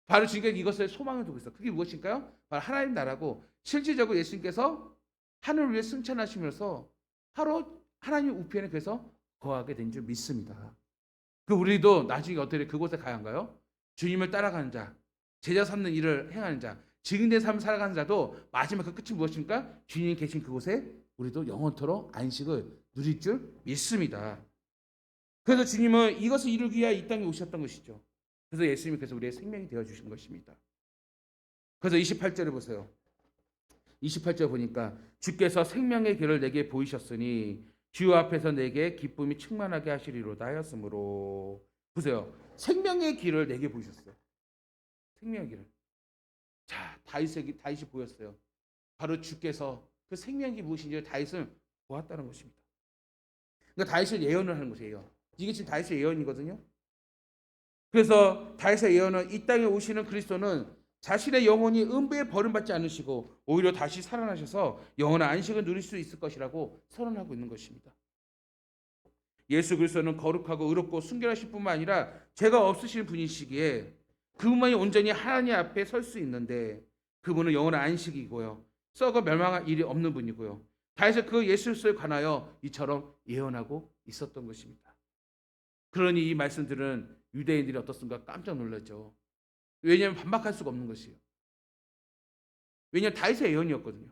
바로 지금 이것을 소망을 두고 있어. 그게 무엇일까요? 바로 하나님 나라고 실질적으로 예수님께서 하늘을 위해 승천하시면서 바로 하나님 우편에 그래서 거하게 된 줄 믿습니다. 그 우리도 나중에 어떻게 그곳에 가야 한가요? 주님을 따라가는 자, 제자 삼는 일을 행하는 자, 증인된 삶을 살아가는 자도 마지막 그 끝이 무엇입니까? 주님이 계신 그곳에 우리도 영원토록 안식을 누릴 줄 믿습니다. 그래서 주님은 이것을 이루기 위하여 이 땅에 오셨던 것이죠. 그래서 예수님이 그래서 우리의 생명이 되어주신 것입니다. 그래서 28절에 보세요. 28절 보니까 주께서 생명의 길을 내게 보이셨으니 주 앞에서 내게 기쁨이 충만하게 하시리로다 하였으므로 보세요. 생명의 길을 내게 보이셨어요. 생명의 길을. 자, 다윗이 보였어요. 바로 주께서 그 생명이 무엇인지 다윗을 보았다는 것입니다. 그러니까 다윗을 예언을 하는 것이에요. 이게 지금 다윗의 예언이거든요. 그래서 다윗의 예언은 이 땅에 오시는 그리스도는 자신의 영혼이 음부에 버림받지 않으시고 오히려 다시 살아나셔서 영원한 안식을 누릴 수 있을 것이라고 선언하고 있는 것입니다. 예수 그리스도는 거룩하고 의롭고 순결하실 뿐만 아니라 죄가 없으신 분이시기에 그분만이 온전히 하나님 앞에 설 수 있는데 그분은 영원한 안식이고요. 썩어 멸망할 일이 없는 분이고요. 다윗은 그 예수 그리스도에 관하여 이처럼 예언하고 있었던 것입니다. 그러니 이 말씀들은 유대인들이 어떻습니까? 깜짝 놀랐죠. 왜냐하면 반박할 수가 없는 것이에요. 왜냐하면 다윗의 예언이었거든요.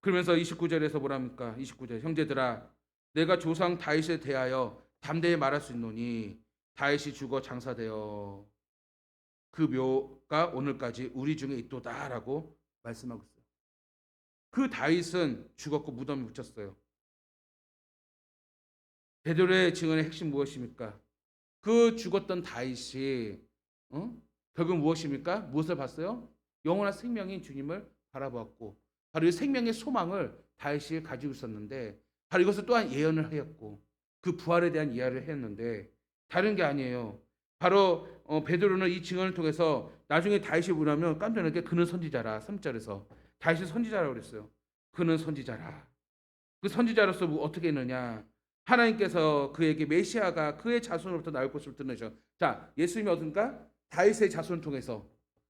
그러면서 29절에서 뭐랍니까? 29절 형제들아 내가 조상 다윗에 대하여 담대히 말할 수 있노니 다윗이 죽어 장사되어 그 묘가 오늘까지 우리 중에 있도다라고 말씀하고 있어요. 그 다윗은 죽었고 무덤에 묻혔어요. 베드로의 증언의 핵심 무엇입니까? 그 죽었던 다윗이 결국 무엇입니까? 무엇을 봤어요? 영원한 생명인 주님을 바라보았고 바로 이 생명의 소망을 다윗이 가지고 있었는데 바로 이것을 또한 예언을 하였고 그 부활에 대한 이야기를 했는데 다른 게 아니에요. 바로 베드로는 이 증언을 통해서 나중에 다윗이 뭐냐면 깜짝 놀라게 그는 선지자라 3절에서 다윗이 선지자라고 그랬어요. 그는 선지자라. 그 선지자로서 어떻게 했느냐? 하나님께서 그에게 메시아가 그의 자손으로부터 나올 것을 드러내셔. 자, 예수님이 어딘가? 다윗의 자손을 통해서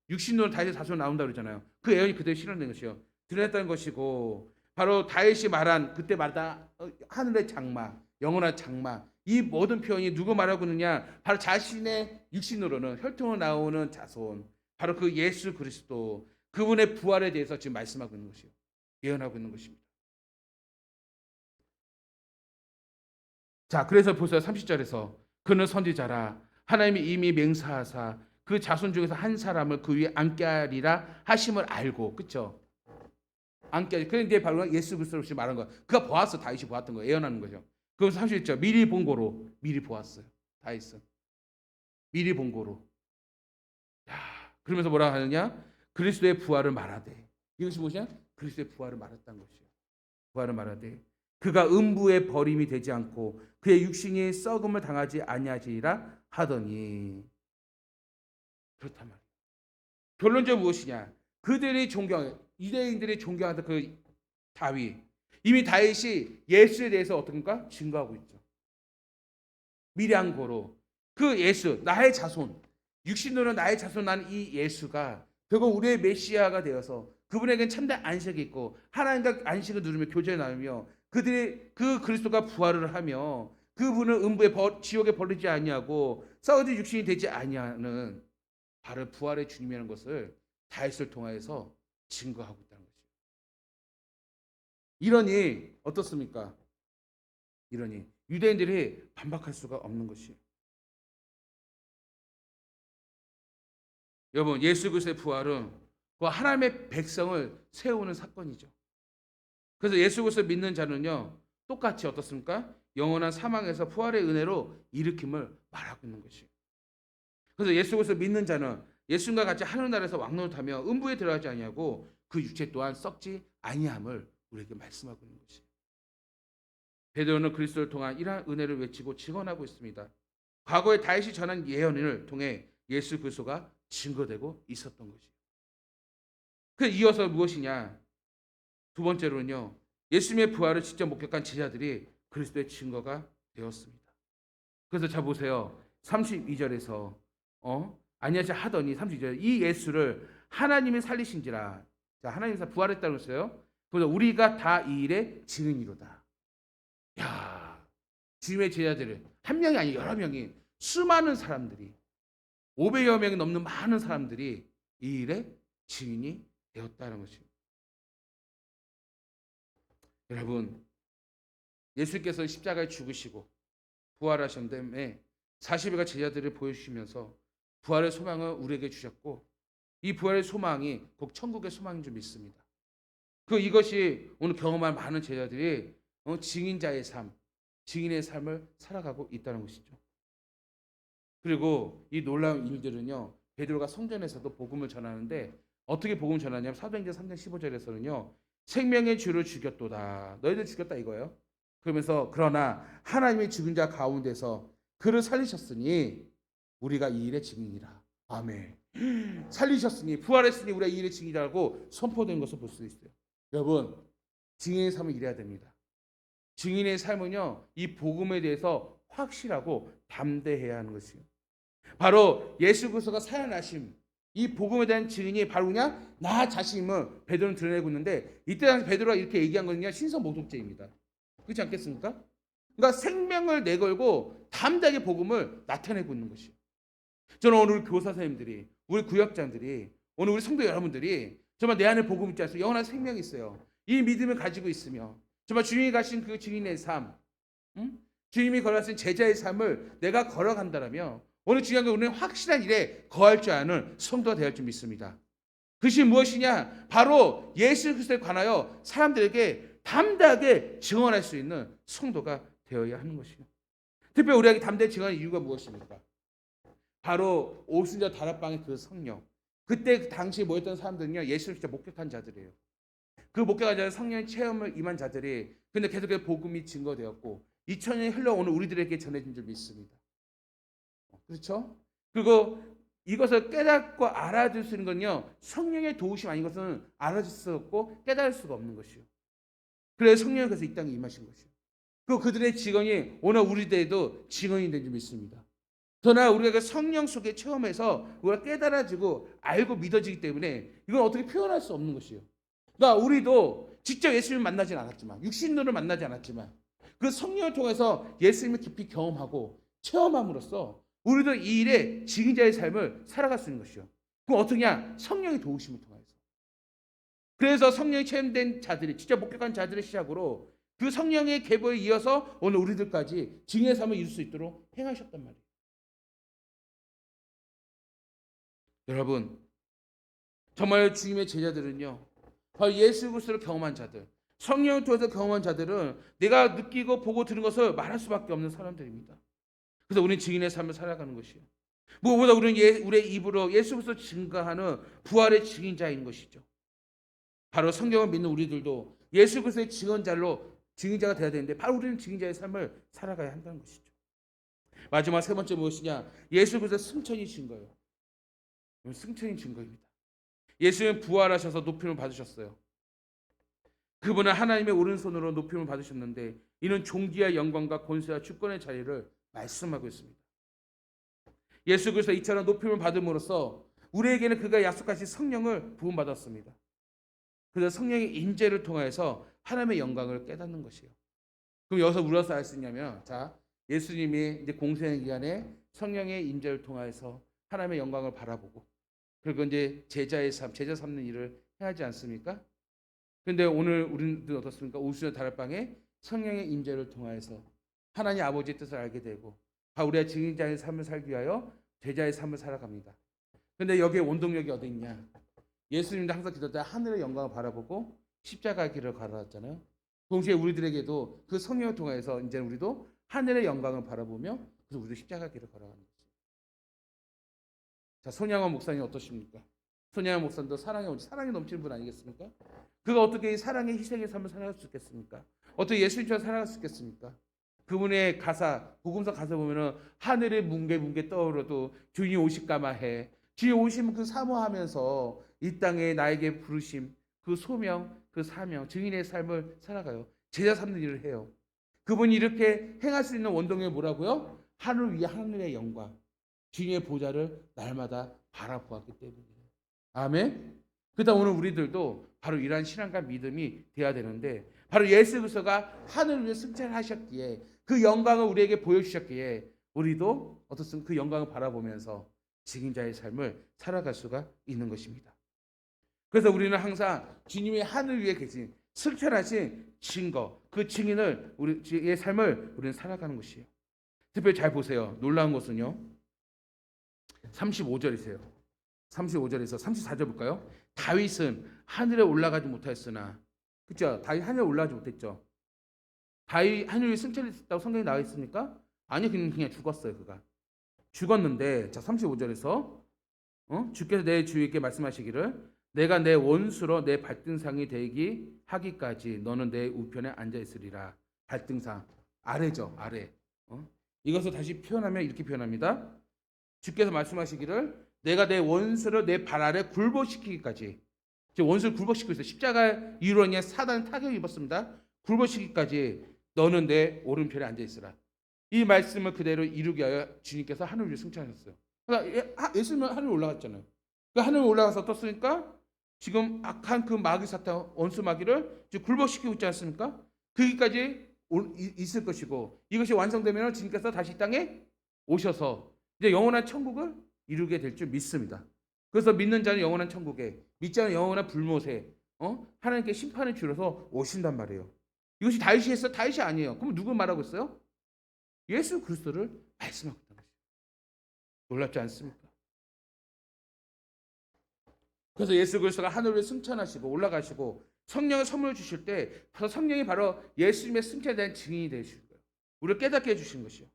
육신으로 다윗의 자손 나온다고 그러잖아요. 그 예언이 그대로 실현된 것이요. 드러냈다는 것이고 바로 다윗이 말한 그때 말한 하늘의 장막, 영원한 장막 이 모든 표현이 누구 말하고 있느냐? 바로 자신의 육신으로는 혈통으로 나오는 자손 바로 그 예수 그리스도 그분의 부활에 대해서 지금 말씀하고 있는 것이요. 예언하고 있는 것입니다. 자, 그래서 보세요. 30절에서 그는 선지자라 하나님이 이미 맹세하사 그 자손 중에서 한 사람을 그 위에 앉게 하리라 하심을 알고 그렇죠? 앉게 하리. 그런데 바로 예수 그리스도를 말한 거야. 그가 보았어. 다윗이 보았던 거 예언하는 거죠. 그래서 31절 미리 본 거로 미리 보았어요. 다윗은 미리 본 거로. 야, 그러면서 뭐라 하느냐? 그리스도의 부활을 말하되 이것이 무엇이냐? 그리스도의 부활을 말했다는 것이요. 부활을 말하되 그가 음부의 버림이 되지 않고 그의 육신이 썩음을 당하지 아니하시리라 하더니. 그렇단 말이에요. 결론적으로 무엇이냐? 그들이 유대인들이 존경하던 그 다윗, 이미 다윗이 예수에 대해서 어떤가 증거하고 있죠. 밀양고로 그 예수, 나의 자손, 육신으로 나의 자손 난 이 예수가 결국 우리의 메시아가 되어서 그분에게는 참된 안식이 있고 하나님과 안식을 누리며 교제를 나누며 그들이 그 그리스도가 부활을 하며 그분을 음부의 지옥에 버리지 아니하고 썩어진 육신이 되지 아니하는 바로 부활의 주님이라는 것을 다윗을 통하여서 증거하고 있다는 것이죠. 이러니 어떻습니까? 이러니 유대인들이 반박할 수가 없는 것이에요. 여러분, 예수 그리스도의 부활은 그 하나님의 백성을 세우는 사건이죠. 그래서 예수 그리스도를 믿는 자는요 똑같이 어떻습니까? 영원한 사망에서 부활의 은혜로 일으킴을 말하고 있는 것이에요. 그래서 예수 그리스도를 믿는 자는 예수님과 같이 하늘나라에서 왕노릇하며 음부에 들어가지 아니하고 그 육체 또한 썩지 아니함을 우리에게 말씀하고 있는 것이에요. 베드로는 그리스도를 통한 이러한 은혜를 외치고 증언하고 있습니다. 과거에 다윗이 전한 예언을 통해 예수 그리스도가 증거되고 있었던 것이에요. 그 이어서 무엇이냐? 두 번째로는요. 예수님의 부활을 직접 목격한 제자들이 그리스도의 증거가 되었습니다. 그래서 자 보세요. 32절에서 아니하시 하더니 32절 이 예수를 하나님이 살리신지라. 자, 하나님이 부활했다고 했어요. 그래서 우리가 다 이 일의 증인이로다. 야, 주님의 제자들은 한 명이 아니 여러 명이 수많은 사람들이 500여 명이 넘는 많은 사람들이 이 일의 증인이 되었다는 것입니다. 여러분, 예수께서 십자가에 죽으시고 부활하신 다음에 40일간 제자들을 보여주시면서 부활의 소망을 우리에게 주셨고 이 부활의 소망이 곧 천국의 소망인 줄 믿습니다. 이것이 오늘 경험한 많은 제자들이 증인자의 삶, 증인의 삶을 살아가고 있다는 것이죠. 그리고 이 놀라운 일들은요 베드로가 성전에서도 복음을 전하는데 어떻게 복음을 전하냐면 사도행전 3장 15절에서는요 생명의 주를 죽였도다. 너희들 죽였다 이거예요. 그러면서 그러나 하나님이 죽은 자 가운데서 그를 살리셨으니 우리가 이 일의 증인이라. 아멘. 살리셨으니 부활했으니 우리가 이 일의 증인이라고 선포된 것을 볼 수 있어요. 여러분, 증인의 삶을 이래야 됩니다. 증인의 삶은요 이 복음에 대해서 확실하고 담대해야 하는 것이에요. 바로 예수 그리스도가 살아나심, 이 복음에 대한 증인이 바로 그냥 나 자신임을 베드로는 드러내고 있는데 이때 당시 베드로가 이렇게 얘기한 거는요 신성 모독죄입니다. 그렇지 않겠습니까? 그러니까 생명을 내걸고 담대하게 복음을 나타내고 있는 것이에요. 저는 오늘 우리 교사 선생님들이, 우리 구역장들이, 오늘 우리 성도 여러분들이 정말 내 안에 복음 있지 않습니까? 영원한 생명이 있어요. 이 믿음을 가지고 있으며 정말 주님이 가신 그 증인의 삶, 주님이 걸어가신 제자의 삶을 내가 걸어간다라면 오늘 중요한 건 우리는 확실한 일에 거할 줄 아는 성도가 되어야 할 줄 믿습니다. 그것이 무엇이냐? 바로 예수 그리스도에 관하여 사람들에게 담대하게 증언할 수 있는 성도가 되어야 하는 것이요. 특별히 우리에게 담대히 증언할 이유가 무엇입니까? 바로 오순절 다락방의 그 성령. 그때 당시에 모였던 사람들은요 예수를 진짜 목격한 자들이에요. 그 목격한 자들 성령의 체험을 임한 자들이 근데 계속해서 복음이 증거되었고 2000년이 흘러오는 우리들에게 전해진 줄 믿습니다. 그렇죠? 그리고 이것을 깨닫고 알아들 수 있는 건요 성령의 도우심 아닌 것은 알아줄 수 없고 깨달을 수가 없는 것이요. 그래서 성령이 그래서 이 땅에 임하신 것이요. 그들의 직언이 오늘 우리들에도 직언이 된 줄 믿습니다. 그러나 우리가 그 성령 속에 체험해서 우리가 깨달아지고 알고 믿어지기 때문에 이건 어떻게 표현할 수 없는 것이요. 그러니까 우리도 직접 예수님을 만나진 않았지만 육신으로 만나지 않았지만 그 성령을 통해서 예수님을 깊이 경험하고 체험함으로써 우리도 이 일에 증인자의 삶을 살아갈 수 있는 것이요. 그럼 어떠냐? 성령의 도우심을 통해서. 그래서 성령이 체험된 자들이 직접 목격한 자들의 시작으로 그 성령의 계보에 이어서 오늘 우리들까지 증인의 삶을 이룰 수 있도록 행하셨단 말이에요. 여러분, 정말 주님의 제자들은요 바로 예수 그리스도를 경험한 자들, 성령을 통해서 경험한 자들은 내가 느끼고 보고 들은 것을 말할 수밖에 없는 사람들입니다. 그래서 우리는 증인의 삶을 살아가는 것이에요. 무엇보다 우리는 우리의 입으로 예수 그리스도 증거하는 부활의 증인자인 것이죠. 바로 성경을 믿는 우리들도 예수 그리스도의 증인자가 돼야 되는데 바로 우리는 증인자의 삶을 살아가야 한다는 것이죠. 마지막 세 번째 무엇이냐? 예수 그리스도의 승천이 증거예요. 승천이 증거입니다. 예수는 부활하셔서 높임을 받으셨어요. 그분은 하나님의 오른손으로 높임을 받으셨는데 이는 존귀와 영광과 권세와 주권의 자리를 말씀하고 있습니다. 예수 그리스도 이처럼 높임을 받음으로써 우리에게는 그가 약속하신 성령을 부음받았습니다. 그래서 성령의 임재를 통해서 하나님의 영광을 깨닫는 것이에요. 그럼 여기서 우리가 알 수 있냐면, 자, 예수님이 이제 공생의 기간에 성령의 임재를 통해서 하나님의 영광을 바라보고, 그리고 이제 제자 삼는 일을 해야 하지 않습니까? 그런데 오늘 우리는 어떻습니까? 우수의 다락방에 성령의 임재를 통해서 하나님 아버지의 뜻을 알게 되고, 우리가 증인자의 삶을 살기 위하여 제자의 삶을 살아갑니다. 그런데 여기에 원동력이 어디 있냐? 예수님도 항상 기도할 때 하늘의 영광을 바라보고 십자가의 길을 걸어왔잖아요. 동시에 우리들에게도 그 성령을 통해서 이제 우리도 하늘의 영광을 바라보며 그래서 우리도 십자가의 길을 걸어가는 거죠. 자, 손양원 목사님 어떠십니까? 손양원 목사님도 사랑이 넘치는 분 아니겠습니까? 그가 어떻게 사랑의 희생의 삶을 살아갈 수 있겠습니까? 어떻게 예수님처럼 살아갈 수 있겠습니까? 그분의 가사, 복음서 가사 보면은 하늘에 뭉게뭉게 떠오르도 주인이 오실까마 해. 주인이 오시면 그 사모하면서 이 땅에 나에게 부르심, 그 소명, 그 사명, 증인의 삶을 살아가요. 제자 삼는 일을 해요. 그분이 이렇게 행할 수 있는 원동력이 뭐라고요? 하늘 위에 하늘의 영광, 주님의 보좌를 날마다 바라보았기 때문이에요. 아멘. 그러다 오늘 우리들도 바로 이러한 신앙과 믿음이 돼야 되는데 바로 예수 그리스도가 하늘 위에 승천하셨기에 그 영광을 우리에게 보여주셨기에 우리도 어떻든 그 영광을 바라보면서 증인자의 삶을 살아갈 수가 있는 것입니다. 그래서 우리는 항상 주님의 하늘 위에 계신 승천하신 증거, 그 증인을 우리의 삶을 우리는 살아가는 것이에요. 특별히 잘 보세요. 놀라운 것은요. 35절이세요. 35절에서 34절 볼까요? 다윗은 하늘에 올라가지 못하였으나, 그렇죠? 다윗 하늘에 올라가지 못했죠. 다윗 하늘에 승천했다고 성경에 나와 있습니까? 아니, 그냥 죽었어요. 그가 죽었는데, 자 35절에서 주께서 내 주에게 말씀하시기를 내가 내 원수로 내 발등상이 되기 하기까지 너는 내 우편에 앉아 있으리라. 발등상 아래죠, 아래. 이것을 다시 표현하면 이렇게 표현합니다. 주께서 말씀하시기를 내가 내 원수를 내 발 아래 굴복시키기까지, 즉 원수를 굴복시키고 있어요. 십자가 이유로 인해 사단 타격을 입었습니다. 굴복시키기까지 너는 내 오른편에 앉아 있으라. 이 말씀을 그대로 이루기 위하여 주님께서 하늘 위로 승천하셨어요. 그러니까 예수님은 하늘 올라갔잖아요. 그 하늘 올라가서 어떻습니까? 지금 악한 그 마귀 사탄 원수 마귀를 굴복시키고 있지 않습니까? 거기까지 있을 것이고 이것이 완성되면 주님께서 다시 땅에 오셔서 이제 영원한 천국을 이루게 될 줄 믿습니다. 그래서 믿는 자는 영원한 천국에, 믿지 않는 영원한 불못에 하나님께 심판을 주러서 오신단 말이에요. 이것이 다윗이 했어? 다윗이 아니에요. 그럼 누구 말하고 있어요? 예수 그리스도를 말씀하고 있다는 것이죠. 놀랍지 않습니까? 그래서 예수 그리스도가 하늘에 승천하시고 올라가시고 성령을 선물을 주실 때 바로 성령이 바로 예수님의 승천에 대한 증인이 되시는 거예요. 우리를 깨닫게 해주신 것이요.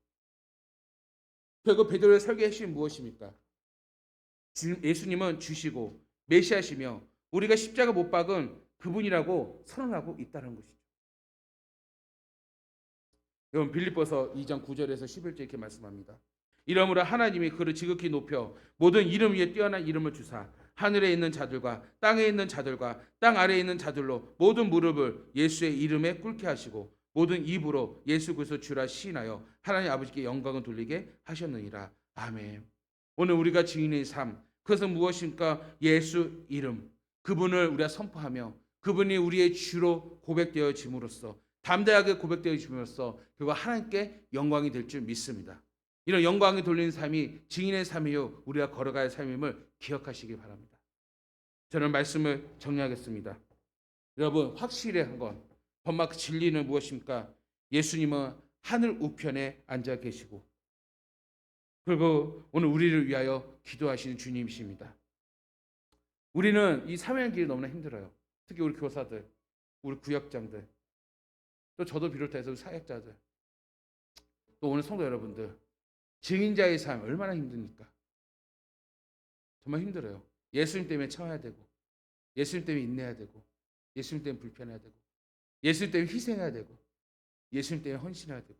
결국 베드로의 설교의 핵심이 무엇입니까? 예수님은 주시고 메시아시며 우리가 십자가 못 박은 그분이라고 선언하고 있다는 것이죠. 여러분 빌립보서 2장 9절에서 11절 이렇게 말씀합니다. 이러므로 하나님이 그를 지극히 높여 모든 이름 위에 뛰어난 이름을 주사 하늘에 있는 자들과 땅에 있는 자들과 땅 아래에 있는 자들로 모든 무릎을 예수의 이름에 꿇게 하시고 모든 입으로 예수 그리스도 주라 시인하여 하나님 아버지께 영광을 돌리게 하셨느니라. 아멘. 오늘 우리가 증인의 삶, 그것은 무엇입니까? 예수 이름, 그분을 우리가 선포하며 그분이 우리의 주로 고백되어짐으로써 담대하게 고백되어짐으로써 그가 하나님께 영광이 될 줄 믿습니다. 이런 영광이 돌리는 삶이 증인의 삶이요 우리가 걸어갈 삶임을 기억하시기 바랍니다. 저는 말씀을 정리하겠습니다. 여러분 확실히 한 건 정말 그 진리는 무엇입니까? 예수님은 하늘 우편에 앉아 계시고 그리고 오늘 우리를 위하여 기도하시는 주님이십니다. 우리는 이 사명의 길이 너무나 힘들어요. 특히 우리 교사들, 우리 구역장들, 또 저도 비롯해서 사역자들, 또 오늘 성도 여러분들, 증인자의 삶 얼마나 힘듭니까? 정말 힘들어요. 예수님 때문에 참아야 되고 예수님 때문에 인내해야 되고 예수님 때문에 불편해야 되고, 예수님 때문에 희생해야 되고, 예수님 때문에 헌신해야 되고.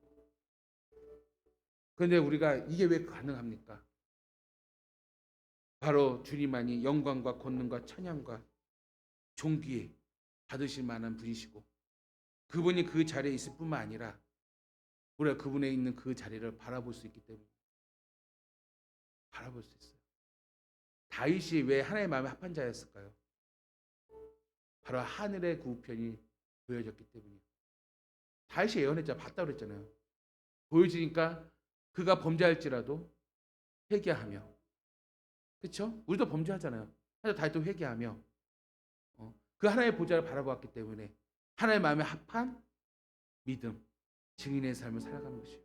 그런데 우리가 이게 왜 가능합니까? 바로 주님만이 영광과 권능과 찬양과 존귀 받으실 만한 분이시고, 그분이 그 자리에 있을 뿐만 아니라 우리가 그분에 있는 그 자리를 바라볼 수 있기 때문에 바라볼 수 있어요. 다윗이 왜 하나님의 마음에 합한 자였을까요? 바로 하늘의 그 우편이 보여졌기 때문이에요. 다윗이 예언했잖아요. 봤다고 그랬잖아요. 보여지니까 그가 범죄할지라도 회개하며, 그렇죠? 우리도 범죄하잖아요. 하지만 다윗도 회개하며 그 하나님의 보좌를 바라보았기 때문에 하나님의 마음에 합한 믿음, 증인의 삶을 살아가는 것이에요.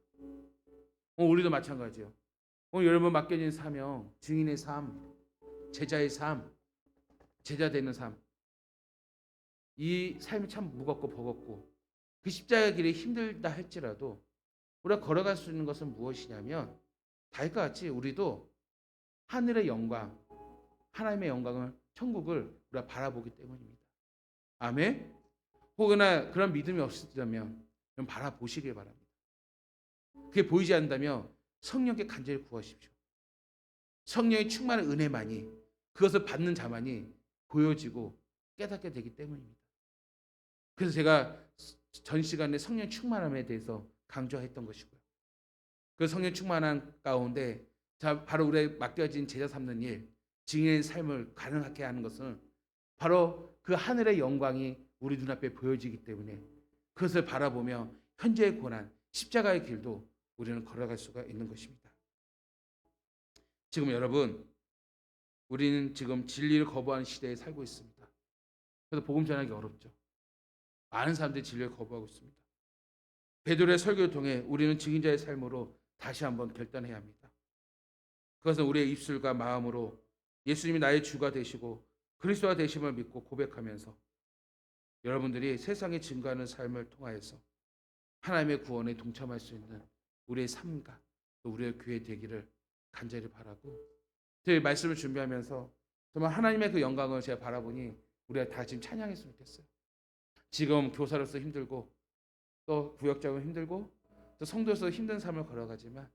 우리도 마찬가지예요. 여러분 맡겨진 사명, 증인의 삶, 제자의 삶, 제자 되는 삶, 이 삶이 참 무겁고 버겁고 그 십자가 길이 힘들다 할지라도 우리가 걸어갈 수 있는 것은 무엇이냐면 다윗과 같이 우리도 하늘의 영광, 하나님의 영광을, 천국을 우리가 바라보기 때문입니다. 아멘. 혹여나 그런 믿음이 없으시다면 좀 바라보시길 바랍니다. 그게 보이지 않는다면 성령께 간절히 구하십시오. 성령의 충만한 은혜만이, 그것을 받는 자만이 보여지고 깨닫게 되기 때문입니다. 그래서 제가 전 시간에 성령 충만함에 대해서 강조했던 것이고요. 그 성령 충만함 가운데 바로 우리의 맡겨진 제자 삼는 일, 증인의 삶을 가능하게 하는 것은 바로 그 하늘의 영광이 우리 눈앞에 보여지기 때문에 그것을 바라보며 현재의 고난, 십자가의 길도 우리는 걸어갈 수가 있는 것입니다. 지금 여러분, 우리는 지금 진리를 거부하는 시대에 살고 있습니다. 그래서 복음 전하기 어렵죠. 많은 사람들이 진리를 거부하고 있습니다. 베드로의 설교를 통해 우리는 증인자의 삶으로 다시 한번 결단해야 합니다. 그것은 우리의 입술과 마음으로 예수님이 나의 주가 되시고 그리스도가 되심을 믿고 고백하면서 여러분들이 세상에 증거하는 삶을 통하여서 하나님의 구원에 동참할 수 있는 우리의 삶과 또 우리의 교회 되기를 간절히 바라고, 저희 말씀을 준비하면서 정말 하나님의 그 영광을 제가 바라보니 우리가 다 지금 찬양했으면 좋겠어요. 지금 교사로서 힘들고 또 구역장은 힘들고 또 성도로서 힘든 삶을 걸어가지만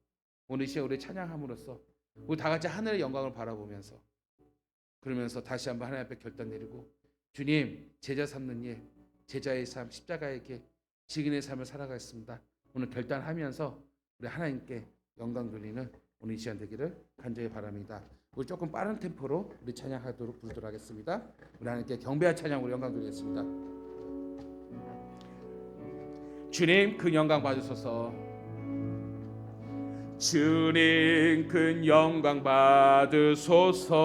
오늘 이 시간 우리 찬양함으로써 우리 다 같이 하늘의 영광을 바라보면서, 그러면서 다시 한번 하나님 앞에 결단 내리고 주님, 제자 삼는 일, 제자의 삶, 십자가의 길, 증인의 삶을 살아가겠습니다. 오늘 결단하면서 우리 하나님께 영광 돌리는 오늘 이 시간 되기를 간절히 바랍니다. 우리 조금 빠른 템포로 우리 찬양하도록 부르도록 하겠습니다. 우리 하나님께 경배와 찬양으로 영광 돌리겠습니다. 주님 큰 영광 받으소서. 주님 큰 영광 받으소서.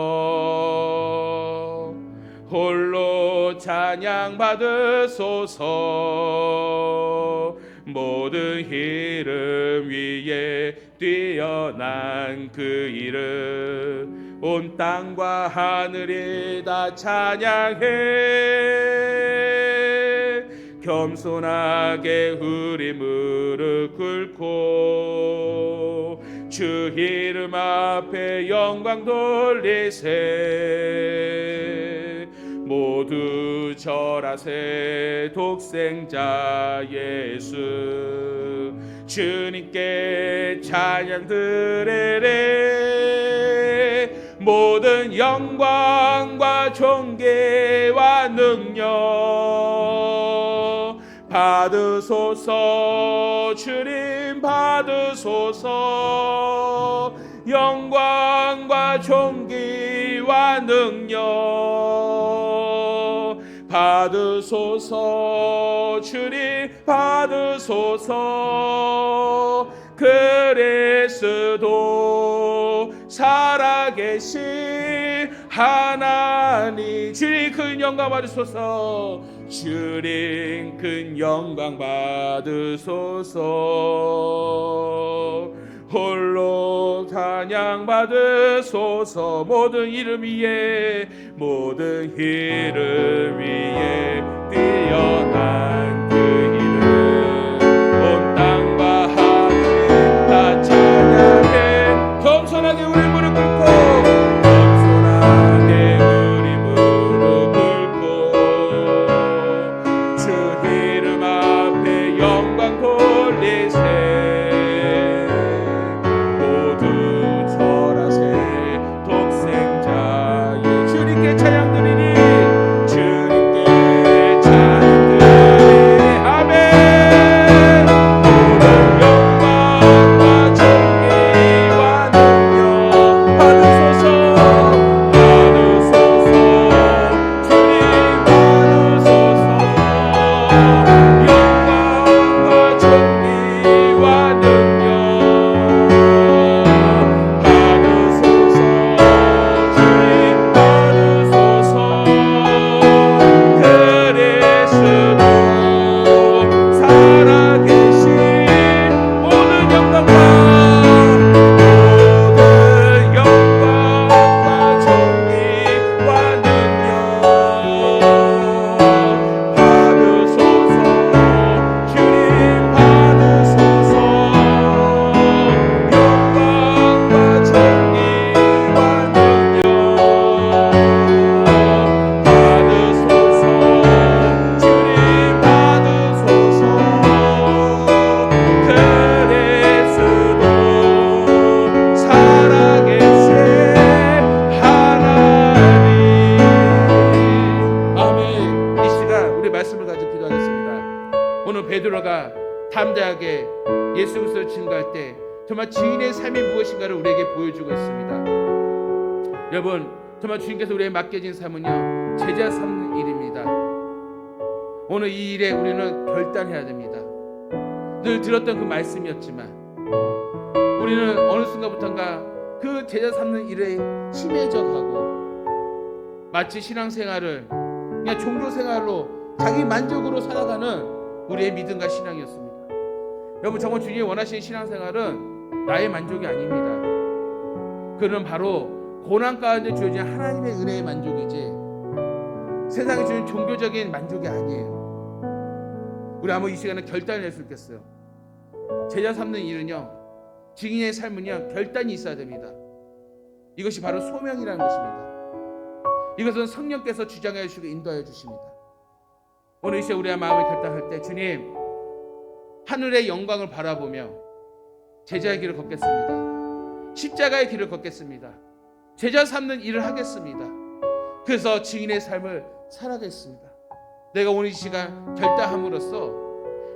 홀로 찬양 받으소서. 모든 이름 위에 뛰어난 그 이름, 온 땅과 하늘이 다 찬양해. 겸손하게 우리 무릎 꿇고 주 이름 앞에 영광 돌리세. 모두 절하세. 독생자 예수 주님께 찬양 드리래. 모든 영광과 존귀와 능력 받으소서. 주님 받으소서. 영광과 존귀와 능력 받으소서. 주님 받으소서. 그리스도 살아계신 하나님, 주님 큰 영광 받으소서. 주님 큰 영광 받으소서. 홀로 찬양 받으소서. 모든 이름 위에, 모든 이름 위에 뛰어난 그 이름, 온 땅과 하늘이 다 찬양해. 겸손하게 우리 무릎 꿇고, 겸손하게 우리 무릎 꿇고 올리세 모두 절하세 독생자의 주님께 찬양 드리니 주님께 찬양 드리니 아멘 모든 영광과 존귀와 능력 받으소서 주님 받으소서 영광과 존귀와 능력 받으소서 주님 받으소서 그리스도 살아계신 모든 영광과 존귀와 능력 받으소서 주님 받으소서 영광과 존귀와 능력 받으소서 주님 받으소서 그리스도 살아계신 하나님 아멘. 이 시간 우리 말씀을 가지고 기도하겠습니다. 오늘 베드로가 담대하게 예수 그리스도를 증거할 때 정말 증인의 삶이 무엇인가를 우리에게 보여주고 있습니다. 여러분 정말 주님께서 우리에게 맡겨진 삶은요 제자 삼는 일입니다. 오늘 이 일에 우리는 결단해야 됩니다. 늘 들었던 그 말씀이었지만 우리는 어느 순간부터인가 그 제자 삼는 일에 심해져 가고 마치 신앙생활을 그냥 종교생활로 자기 만족으로 살아가는 우리의 믿음과 신앙이었습니다. 여러분 정말 주님이 원하시는 신앙생활은 나의 만족이 아닙니다. 그는 바로 고난 가운데 주어진 하나님의 은혜의 만족이지 세상에 주는 종교적인 만족이 아니에요. 우리 한번 이 시간에 결단을 낼 수 있겠어요. 제자 삼는 일은요 증인의 삶은요 결단이 있어야 됩니다. 이것이 바로 소명이라는 것입니다. 이것은 성령께서 주장해 주시고 인도하여 주십니다. 오늘 이 시간 우리의 마음을 결단할 때 주님 하늘의 영광을 바라보며 제자의 길을 걷겠습니다. 십자가의 길을 걷겠습니다. 제자 삼는 일을 하겠습니다. 그래서 증인의 삶을 살아가겠습니다. 내가 오늘 이 시간 결단함으로써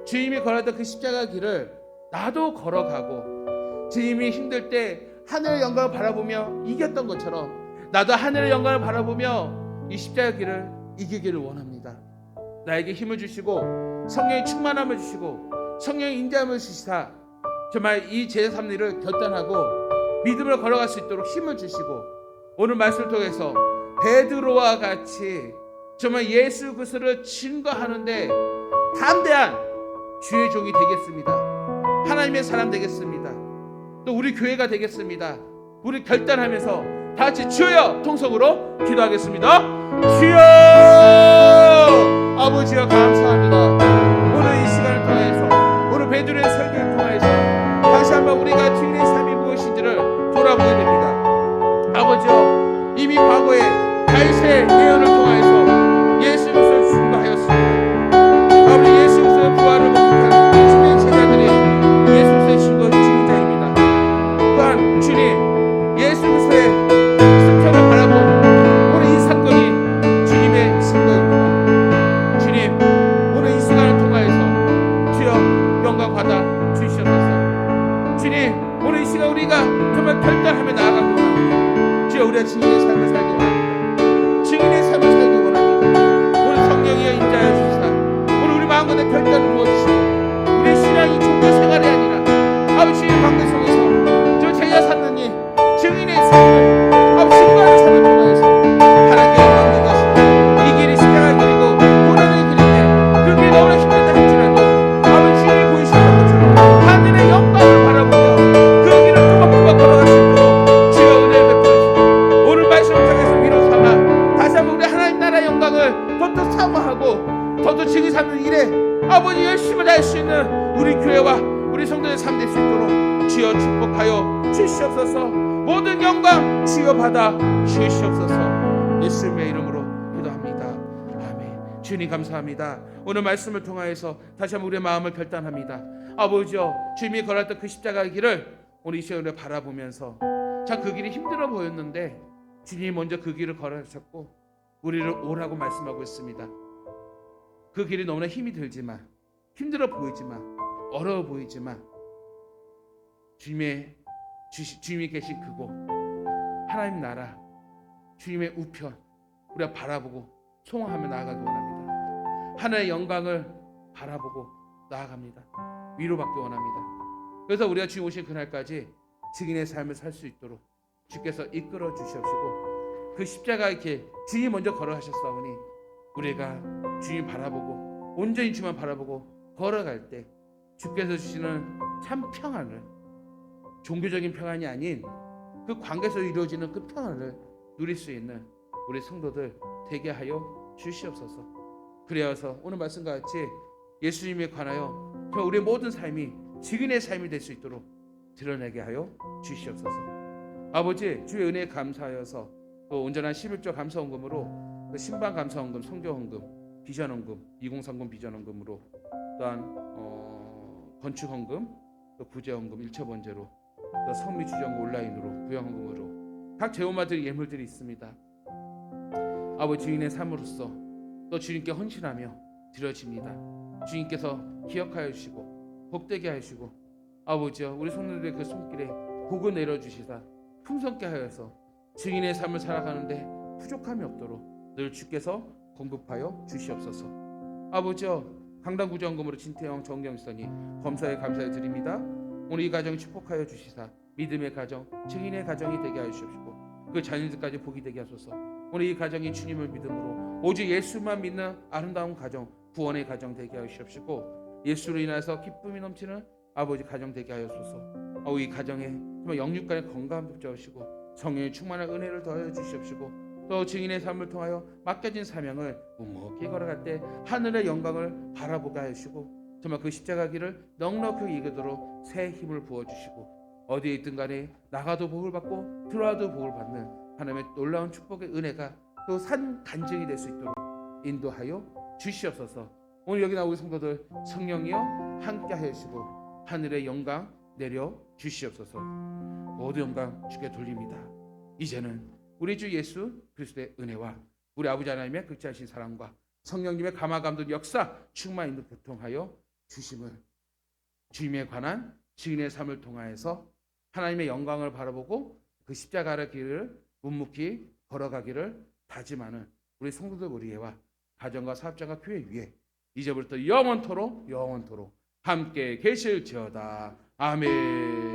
주님이 걸었던 그 십자가 길을 나도 걸어가고 주님이 힘들 때 하늘의 영광을 바라보며 이겼던 것처럼 나도 하늘의 영광을 바라보며 이 십자가 길을 이기기를 원합니다. 나에게 힘을 주시고 성령의 충만함을 주시고 성령의 인자함을 주시사 정말 이 제자 삼는 일을 결단하고 믿음으로 걸어갈 수 있도록 힘을 주시고 오늘 말씀을 통해서 베드로와 같이 정말 예수 그리스도를 증거하는데 담대한 주의 종이 되겠습니다. 하나님의 사람 되겠습니다. 또 우리 교회가 되겠습니다. 우리 결단하면서 다 같이 주여 통성으로 기도하겠습니다. 주여 아버지여 감사합니다. 오늘 이 시간을 통해서 오늘 베드로의 설교를 통해서 다시 한번 우리가 주님의 삶이 무엇인지를 돌아보게 됩니다. 아버지여 이미 과거에 다윗의 예언을 통해서 예수 그리스도를 증거하였습니다. 아버지 예수 그리스도의 부활을 목격한 주님의 제자들이 예수 그리스도의 증거자입니다. 또한 주님 예수 그리스도의 승천을 바라본 오늘 이 사건이 주님의 증거입니다. 주님 오늘 이 시간을 통하여서 주여 영광 받아 주시옵소서. 주님 오늘 이 시간 우리가 정말 결단하며 나아가기 원합니다. 주여 우리가 증인의 삶을 살기 원합니다. 증인의 삶을 살기 원합니다. 오늘 성령이여 인자하여 주시사 오늘 우리 마음과 내 결단을 부어주시고 우리의 신앙이 종교 생활이 아니라 아버지 주님의 관계 속에서 저 제자 삼는 일 증인의 삶을 아버지 증거하는 삶을 통하여서 하나님께 영광 되시고 이 길이 십자가의 길이고 고난의 길인데 그 길이 너무나 힘들다 할지라도 아버지 주님이 보이시는 것처럼 하늘의 영광을 바라보며 그 길을 뚜벅뚜벅 걸어갈 수 있도록 주여 은혜를 베풀으시고 오늘 말씀을 통해서 위로 삼아 다시 한번 우리 하나님 나라의 영광을 더더 사모하고 더더 증인 삼는 일에 아버지 열심을 다할 수 있는 우리 교회와 우리 성도의 삶 될 수 있도록 주여 축복하여 주시옵소서. 모든 영광 주여 받아 주시옵소서. 예수님의 이름으로 기도합니다. 아멘. 주님 감사합니다. 오늘 말씀을 통하여서 다시 한번 우리의 마음을 결단합니다. 아버지요, 주님이 걸었던 그 십자가의 길을 오늘 이 시간에 바라보면서 참 그 길이 힘들어 보였는데 주님이 먼저 그 길을 걸으셨고 우리를 오라고 말씀하고 있습니다. 그 길이 너무나 힘이 들지만, 힘들어 보이지만, 어려워 보이지만 주님이 계신 그곳, 하나님 나라, 주님의 우편 우리가 바라보고 소망하며 나아가기 원합니다. 하나님의 영광을 바라보고 나아갑니다. 위로받기 원합니다. 그래서 우리가 주님 오신 그날까지 증인의 삶을 살 수 있도록 주께서 이끌어 주시옵시고, 그 십자가의 길 주님이 먼저 걸어가셨사오니 우리가 주님 바라보고 온전히 주만 바라보고 걸어갈 때 주께서 주시는 참 평안을, 종교적인 평안이 아닌 그 관계에서 이루어지는 그 평안을 누릴 수 있는 우리 성도들 되게 하여 주시옵소서. 그리하여서 오늘 말씀과 같이 예수님에 관하여 우리의 모든 삶이 증인의 삶이 될 수 있도록 드러내게 하여 주시옵소서. 아버지, 주의 은혜에 감사하여서 또 온전한 11조 감사헌금으로 신방 감사헌금, 성교헌금, 비전헌금, 2030 비전헌금으로 또한 건축헌금, 또 구제헌금, 일처번제로 또 성미주정금 온라인으로 구형헌금으로 각 제호마들 예물들이 있습니다. 아버지, 주인의 삶으로서 또 주님께 헌신하며 드려집니다. 주님께서 기억하여 주시고 복되게 하시고 아버지여, 우리 손님들의 그 손길에 복을 내려주시사 풍성케 하여서 증인의 삶을 살아가는데 부족함이 없도록 늘 주께서 공급하여 주시옵소서. 아버지여, 강당구정금으로 진태영 정경선이 검사에 감사해 드립니다. 오늘 이 가정 축복하여 주시사 믿음의 가정, 증인의 가정이 되게 하여 주시옵시고 그 자녀들까지 복이 되게 하소서. 오늘 이 가정이 주님을 믿음으로 오직 예수만 믿는 아름다운 가정, 구원의 가정 되게 하여 주시옵시고 예수로 인해서 기쁨이 넘치는 아버지 가정 되게 하여소서. 이 가정에 정말 영육간의 건강을 붙잡으시고 성령의 충만한 은혜를 더하여 주시옵시고 또 증인의 삶을 통하여 맡겨진 사명을 묵묵히 걸어갈 때 하늘의 영광을 바라보게 하시고 정말 그 십자가 길을 넉넉히 이기도록 새 힘을 부어주시고 어디에 있든 간에 나가도 복을 받고 들어와도 복을 받는 하나님의 놀라운 축복의 은혜가 또 산 간증이 될 수 있도록 인도하여 주시옵소서. 오늘 여기 나온 우리 성도들 성령이여 함께 하시고 하늘의 영광 내려 주시옵소서. 모든 영광 주께 돌립니다. 이제는 우리 주 예수 그리스도의 은혜와 우리 아버지 하나님의 극진하신 사랑과 성령님의 감화감동 역사 충만 인도 교통하여 주심을 주님에 관한 증인의 삶을 통하여서 하나님의 영광을 바라보고 그 십자가의 길을 묵묵히 걸어가기를 다짐하는 우리 성도들 우리와 가정과 사업장과 교회 위에 이제부터 영원토록 함께 계실지어다. 아멘.